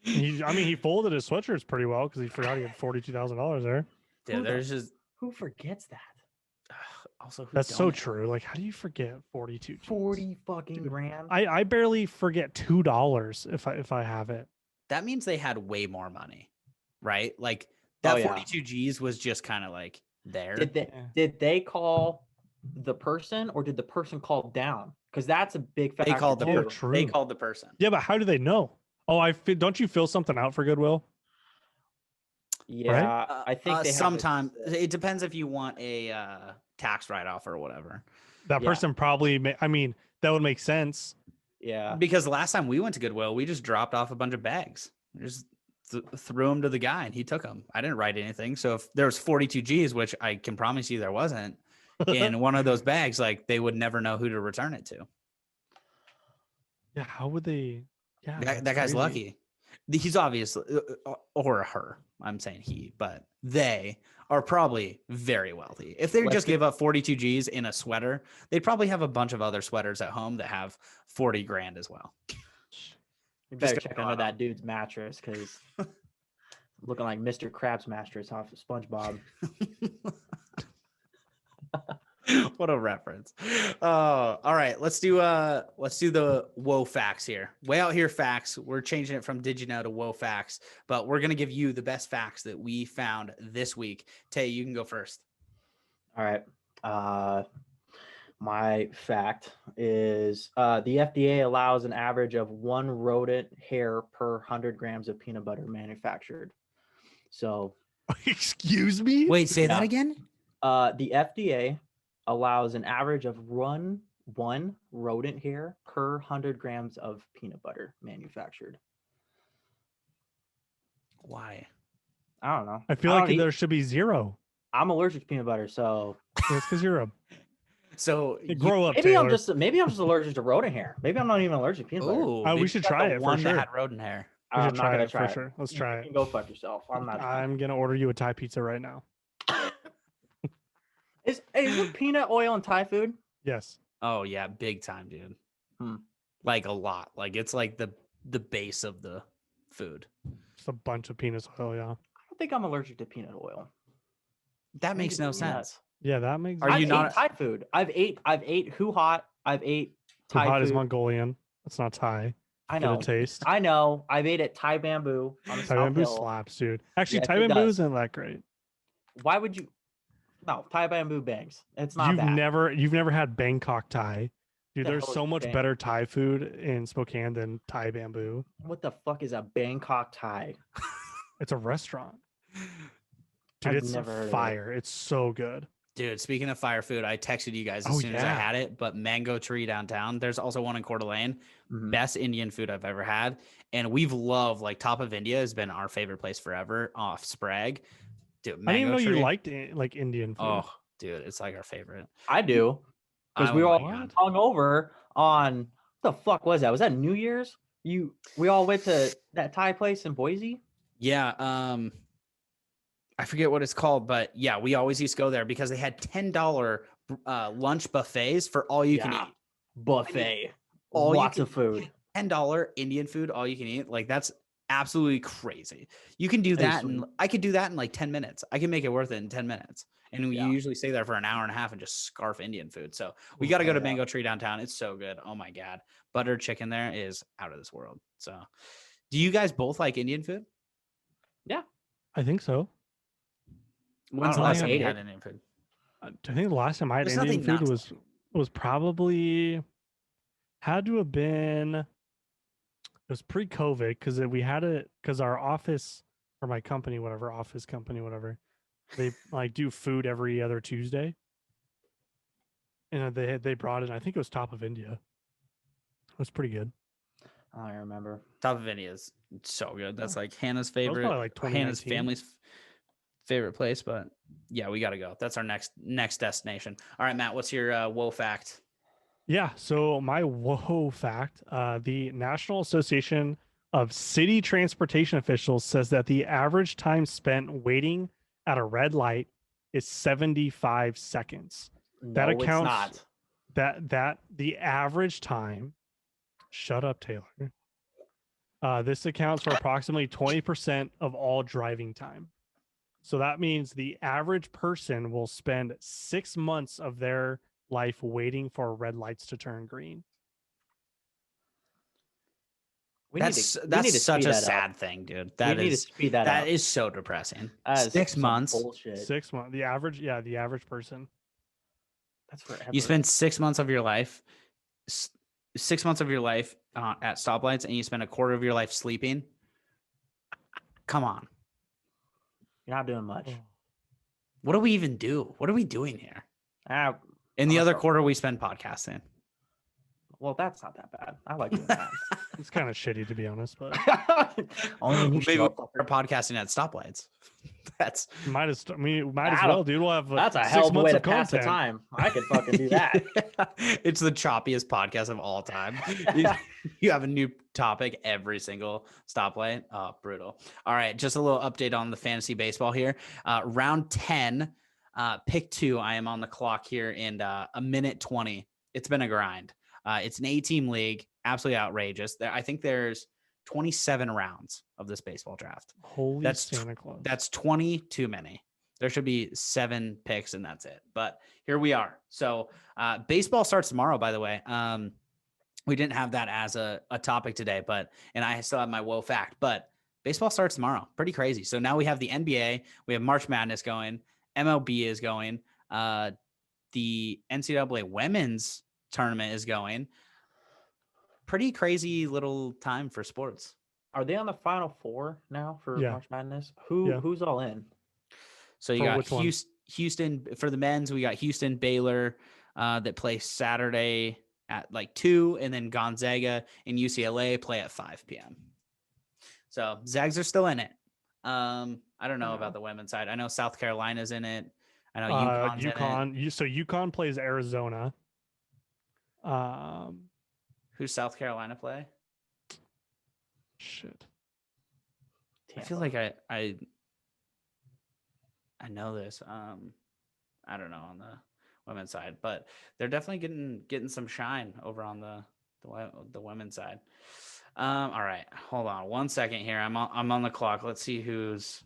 He folded his sweatshirts pretty well because he forgot he had $42,000 there. Dude, there's just Who forgets that? also who That's so don't? true. Like, how do you forget 42 G's? 40 fucking grand. I barely forget $2 if I have it. That means they had way more money, right? Like that 42 G's was just kind of like there. Did they call the person or did the person call down? Because that's a big factor. They called the person. True. They called the person. Yeah, but how do they know? Oh, don't you fill something out for Goodwill? Yeah, right? I think they sometimes it depends if you want a tax write-off or whatever. That person probably. That would make sense. Yeah, because last time we went to Goodwill, we just dropped off a bunch of bags. We just threw them to the guy and he took them. I didn't write anything. So if there was 42 G's, which I can promise you there wasn't, in one of those bags, like they would never know who to return it to. Yeah, how would they? Yeah, that guy's crazy. Lucky. He's obviously, or her, I'm saying he, but they are probably very wealthy. If they just gave up 42 G's in a sweater, they'd probably have a bunch of other sweaters at home that have 40 grand as well. You better check under that dude's mattress because looking like Mr. Krabs' mattress off of SpongeBob. What a reference. All right, let's do the whoa facts here. Way out here facts. We're changing it from did you know to whoa facts, but we're gonna give you the best facts that we found this week. Tay, you can go first. All right. My fact is the FDA allows an average of 1 rodent hair per 100 grams of peanut butter manufactured. So, excuse me? Wait, say that again? The FDA allows an average of one rodent hair per 100 grams of peanut butter manufactured. Why? I don't know. I feel like there should be 0. I'm allergic to peanut butter, so it's because you're a. So grow up. Maybe Taylor. maybe I'm just allergic to rodent hair. Maybe I'm not even allergic to peanut butter. We should try it. One for sure. that had rodent hair. I'm not gonna try it. Sure. Let's try it. Go fuck yourself. I'm gonna order you a Thai pizza right now. Is it peanut oil in Thai food? Yes. Oh yeah, big time, dude. Like a lot. Like it's like the base of the food. Just a bunch of peanut oil. Yeah. I don't think I'm allergic to peanut oil. That makes no sense. Yeah, that makes. Are you not Thai food? I've ate Hoo Hot. I've ate Thai Hoo Hot food. Is Mongolian. It's not Thai. I know. Taste. I know. I've ate at Thai Bamboo. On the Thai South Bamboo Hill. slaps, dude. Actually, Yes, Thai it Bamboo does. isn't that great. Why would you? No, Thai Bamboo bangs. It's not You've bad. never had Bangkok Thai. Dude, The there's hell so is much Bang? better Thai food in Spokane than Thai Bamboo. What the fuck is a Bangkok Thai? It's a restaurant. Dude, I've it's never heard of it. fire. It's so good. Dude, speaking of fire food, I texted you guys as soon as I had it, but Mango Tree downtown. There's also one in Coeur d'Alene. Best Indian food I've ever had. And we've loved, like, Top of India has been our favorite place forever off Sprague. Dude, I didn't even know Tree. you liked like Indian food. Oh, dude, it's like our favorite. I do. Because we all hung over on what the fuck was that? Was that New Year's? We all went to that Thai place in Boise? Yeah, I forget what it's called, but yeah, we always used to go there because they had $10 lunch buffets for all you can eat. Buffet. Lots of food. $10 Indian food, all you can eat. Like that's absolutely crazy. You can do that, and I could do that in like 10 minutes. I can make it worth it in 10 minutes. And we usually stay there for an hour and a half and just scarf Indian food. So we got to go to Mango Tree downtown. It's so good. Oh my God. Butter chicken there is out of this world. So do you guys both like Indian food? Yeah. I think so. When's the last time you had Indian food? I think the last time I had Indian food was probably had to have been, it was pre-COVID because we had it because our office or my company, whatever, they like do food every other Tuesday. And they brought in, I think it was Top of India. It was pretty good. I remember. Top of India is so good. That's like Hannah's favorite. Like Hannah's family's favorite place, but yeah, we got to go. That's our next destination. All right, Matt, what's your whoa fact? Yeah, so my whoa fact, the National Association of City Transportation Officials says that the average time spent waiting at a red light is 75 seconds. No, that accounts it's not. that the average time. Shut up, Taylor. This accounts for approximately 20% of all driving time. So that means the average person will spend 6 months of their life waiting for red lights to turn green. That's such a sad thing, dude. That is so depressing. 6 months. Bullshit. 6 months. The average person. That's forever. You spend 6 months of your life, 6 months of your life at stoplights, and you spend a quarter of your life sleeping. Come on. You're not doing much. What do we even do? What are we doing here? In the other quarter, we spend podcasting. Well, that's not that bad. I like doing that. It's kind of shitty, to be honest, but only maybe we're podcasting at stoplights. That's might as well, dude. We'll have that's a hell of a way to pass the time. I could fucking do that. It's the choppiest podcast of all time. You have a new topic every single stoplight. Oh, brutal. All right, just a little update on the fantasy baseball here. Round 10, pick 2. I am on the clock here in a minute 20. It's been a grind. It's an 8-team league. Absolutely outrageous. I think there's 27 rounds of this baseball draft. Holy Santa Claus. That's 20 too many. There should be 7 picks and that's it. But here we are. So baseball starts tomorrow, by the way. We didn't have that as a topic today, and I still have my woe fact, but baseball starts tomorrow. Pretty crazy. So now we have the NBA, we have March Madness going, MLB is going, the NCAA women's tournament is going. Pretty crazy little time for sports. Are they on the Final Four now for March Madness? Who's all in? So you got Houston for the men's. We got Houston, Baylor that play Saturday at like 2, and then Gonzaga and UCLA play at 5 p.m. So Zags are still in it. I don't know about the women's side. I know South Carolina's in it. I know UConn. So UConn plays Arizona. Who's South Carolina play? Shit. I feel like I know this. I don't know on the women's side, but they're definitely getting some shine over on the women's side. All right, hold on 1 second here. I'm on the clock. Let's see who's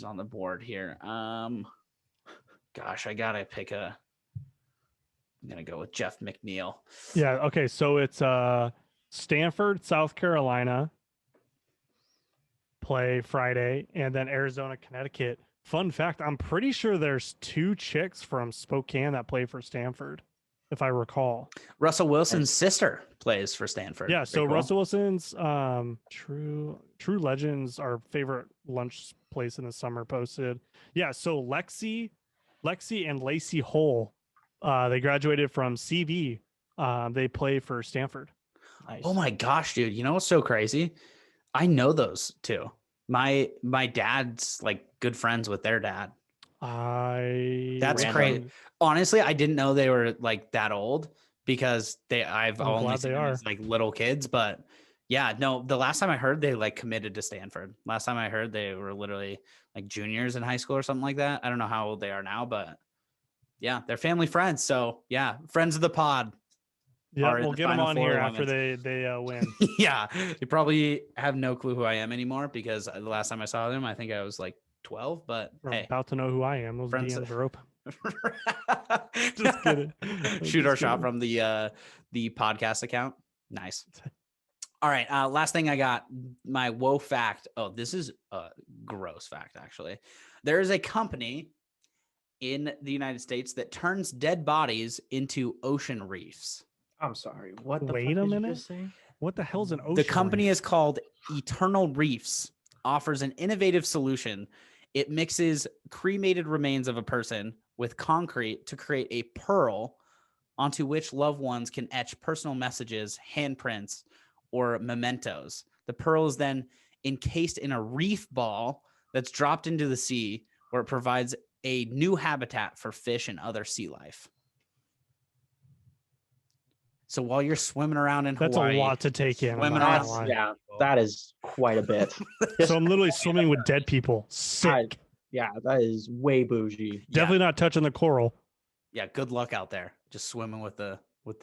on the board here. Gosh, I gotta pick I'm gonna go with Jeff McNeil. Yeah. Okay. So it's Stanford, South Carolina play Friday, and then Arizona, Connecticut. Fun fact: I'm pretty sure there's 2 chicks from Spokane that play for Stanford, if I recall. Russell Wilson's sister plays for Stanford. Yeah. So cool. Russell Wilson's True Legends, our favorite lunch place in the summer, posted. Yeah. So Lexi and Lacey Hull. They graduated from CV. They play for Stanford. Nice. Oh my gosh, dude! You know what's so crazy? I know those 2. My dad's like good friends with their dad. That's crazy. Honestly, I didn't know they were like that old because I've only seen them as like little kids. But yeah, no. The last time I heard, they like committed to Stanford. Last time I heard, they were literally like juniors in high school or something like that. I don't know how old they are now, but. Yeah, they're family friends. So yeah, friends of the pod. Yeah, we'll get them on here after they win. Yeah, you probably have no clue who I am anymore because the last time I saw them, I think I was like 12. But we're about to know who I am. Those DMs are open. Just kidding. Shoot our shot from the podcast account. Nice. All right. Last thing I got, my woe fact. Oh, this is a gross fact, actually. There is a company in the United States that turns dead bodies into ocean reefs. I'm sorry. What the Wait fuck a did minute. you just say? What the hell's an ocean The company reef? is called Eternal Reefs, offers an innovative solution. It mixes cremated remains of a person with concrete to create a pearl onto which loved ones can etch personal messages, handprints, or mementos. The pearl is then encased in a reef ball that's dropped into the sea, where it provides a new habitat for fish and other sea life. So while you're swimming around in That's Hawaii, a lot to take in. Yeah, that is quite a bit. So I'm literally swimming with dead people. Sick. That is way bougie. Definitely not touching the coral. Yeah, good luck out there. Just swimming with the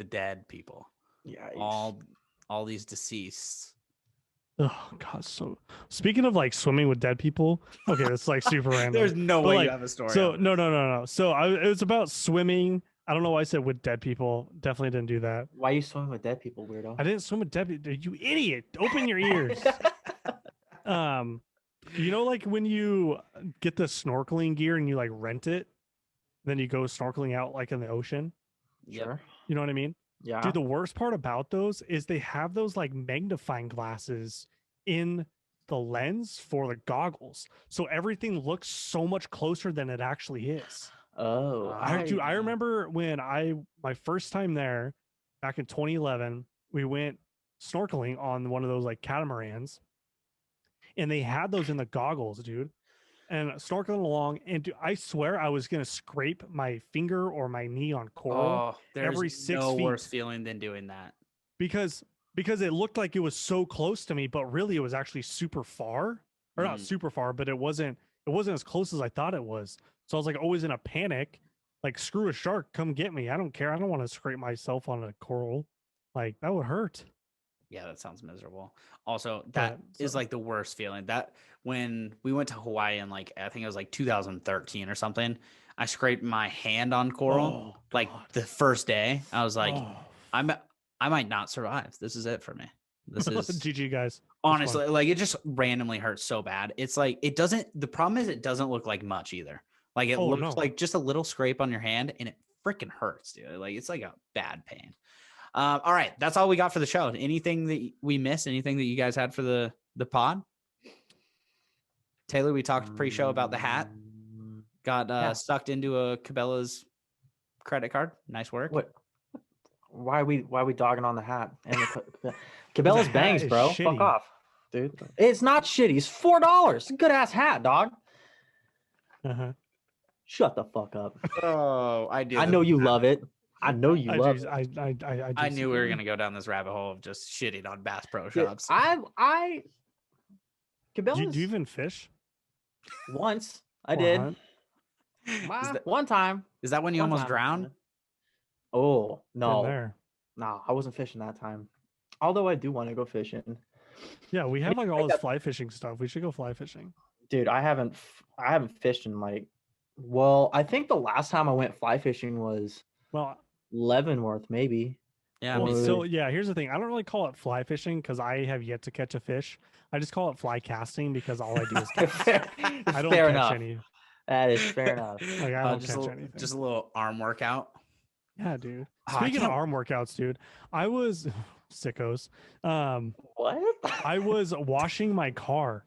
dead people. Yeah. All these deceased. Oh God. So speaking of like swimming with dead people, okay, that's like super random. There's no But, way like, you have a story. So on no, this. no, no, no. So it was about swimming. I don't know why I said with dead people. Definitely didn't do that. Why are you swimming with dead people, weirdo? I didn't swim with dead people. You idiot. Open your ears. You know, like when you get the snorkeling gear and you like rent it, then you go snorkeling out like in the ocean. Yep. Sure. You know what I mean? Yeah. Dude, the worst part about those is they have those like magnifying glasses in the lens for the goggles. So everything looks so much closer than it actually is. Oh, I remember when my first time there back in 2011, we went snorkeling on one of those like catamarans and they had those in the goggles, dude. And snorkeling along, and dude, I swear I was gonna scrape my finger or my knee on coral There's every 6 no feet worse feeling than doing that. because it looked like it was so close to me, but really it was actually super far, or not super far, but it wasn't as close as I thought it was. So I was like always in a panic, like screw a shark, come get me. I don't care. I don't want to scrape myself on a coral, like that would hurt. Yeah, that sounds miserable. Also, that is so- like the worst feeling. That when we went to Hawaii in like I think it was like 2013 or something, I scraped my hand on coral like the first day. I was like, I might not survive. This is it for me. This is GG guys. honestly like it just randomly hurts so bad. It's like the problem is it doesn't look like much either. Like it looks like just a little scrape on your hand and it freaking hurts, dude. Like it's like a bad pain. All right, that's all we got for the show. Anything that we missed? Anything that you guys had for the pod? Taylor, we talked pre-show about the hat. Got sucked into a Cabela's credit card. Nice work. What? Why are we dogging on the hat? And Cabela's bangs, bro. shitty. Fuck off, dude. It's not shitty. It's $4. Good ass hat, dog. Shut the fuck up. Oh, I do. I know you love it. I know you love it. I knew we were gonna go down this rabbit hole of just shitting on Bass Pro Shops. I Cabela's. Do you even fish? Once I did. One time. Is that when you almost drowned? Oh no, no, I wasn't fishing that time. Although I do want to go fishing. Yeah, we have like all this fly fishing stuff. We should go fly fishing. Dude, I haven't fished in like. Well, I think the last time I went fly fishing was Leavenworth, maybe. Yeah. So here's the thing. I don't really call it fly fishing because I have yet to catch a fish. I just call it fly casting because all I do is cast. I don't catch any. That is fair enough. Like I don't catch anything. Just a little arm workout. Yeah, dude. Speaking of arm workouts, dude, I was sickos. What? I was washing my car,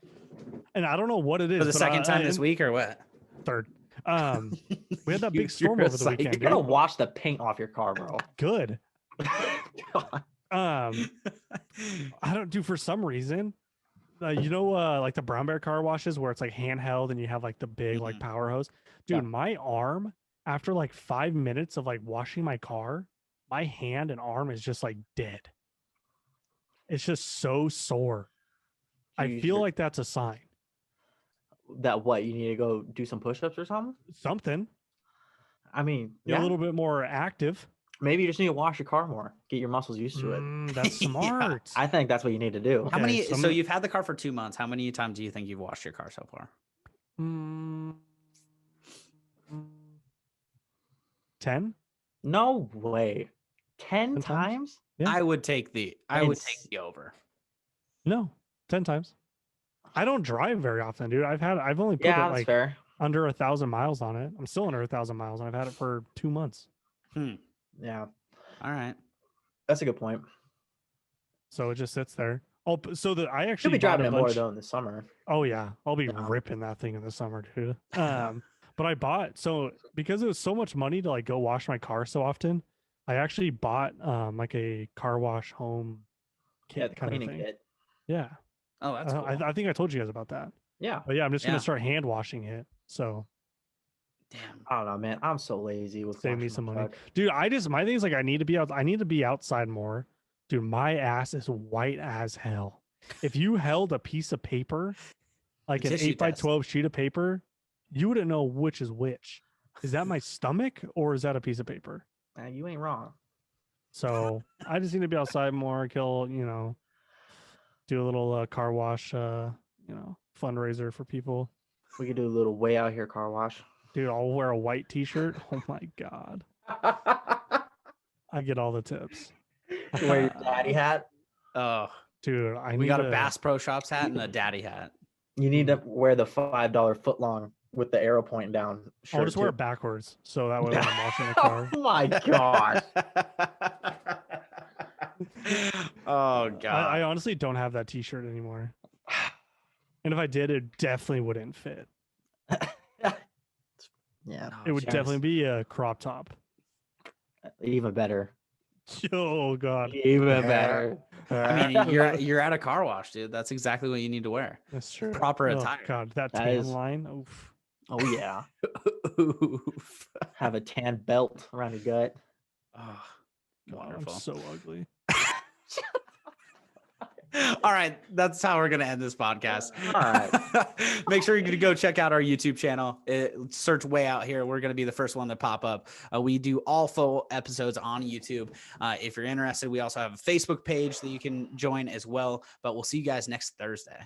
and I don't know what it is. For the second time this week, or what? Third. We had that big storm over the weekend. You gotta wash the paint off your car, bro. Good. I don't do for some reason. You know, like the Brown Bear car washes where it's like handheld and you have like the big like power hose. Dude, my arm after like 5 minutes of like washing my car, my hand and arm is just like dead. It's just so sore. I feel like that's a sign. That what? You need to go do some push-ups or something? Something. I mean, a little bit more active. Maybe you just need to wash your car more. Get your muscles used to it. That's smart. I think that's what you need to do. How many? So you've had the car for 2 months. How many times do you think you've washed your car so far? 10? No way. 10 times? Yeah. I would take the over. No, 10 times. I don't drive very often, dude. I've only put it like under 1,000 miles on it. I'm still under 1,000 miles, and I've had it for 2 months. Yeah. All right. That's a good point. So it just sits there. Oh, so that I actually you'll be driving it more though in the summer. Oh yeah, I'll be ripping that thing in the summer, dude. But I bought because it was so much money to like go wash my car so often. I actually bought like a car wash home kit kind of thing. Kit. Yeah. Oh, that's cool. I think I told you guys about that. Yeah. But yeah, I'm just gonna start hand washing it. So. Damn. I don't know, man. I'm so lazy with save me some money, dude. My thing is like I need to be outside more, dude. My ass is white as hell. If you held a piece of paper, like an 8x12 sheet of paper, you wouldn't know which is which. Is that my stomach or is that a piece of paper? You ain't wrong. So I just need to be outside more, do Do a little car wash, fundraiser for people. We could do a little way out here car wash. Dude, I'll wear a white T-shirt. Oh my god, I get all the tips. Wear your daddy hat. Oh, Dude, we got a Bass Pro Shops hat and a daddy hat. You need to wear the $5 foot long with the arrow pointing down. I'll just wear it backwards, so that way when I'm washing the car. Oh my gosh. Oh god. I honestly don't have that T-shirt anymore. And if I did, it definitely wouldn't fit. Yeah. Oh, It would jeez. definitely be a crop top. Even better. Oh god, Even better. I mean, you're at a car wash, dude. That's exactly what you need to wear. that's true. Proper Oh attire. god, that That tan is- line. Oof. Oh yeah. Oof. Have a tan belt around your gut. Oh, God, wonderful. I'm so ugly. All right, that's how we're gonna end this podcast. All right. Make sure you go check out our YouTube channel. Search Way Out Here. We're gonna be the first one to pop up. We do all full episodes on YouTube. If you're interested, we also have a Facebook page that you can join as well. But we'll see you guys next Thursday.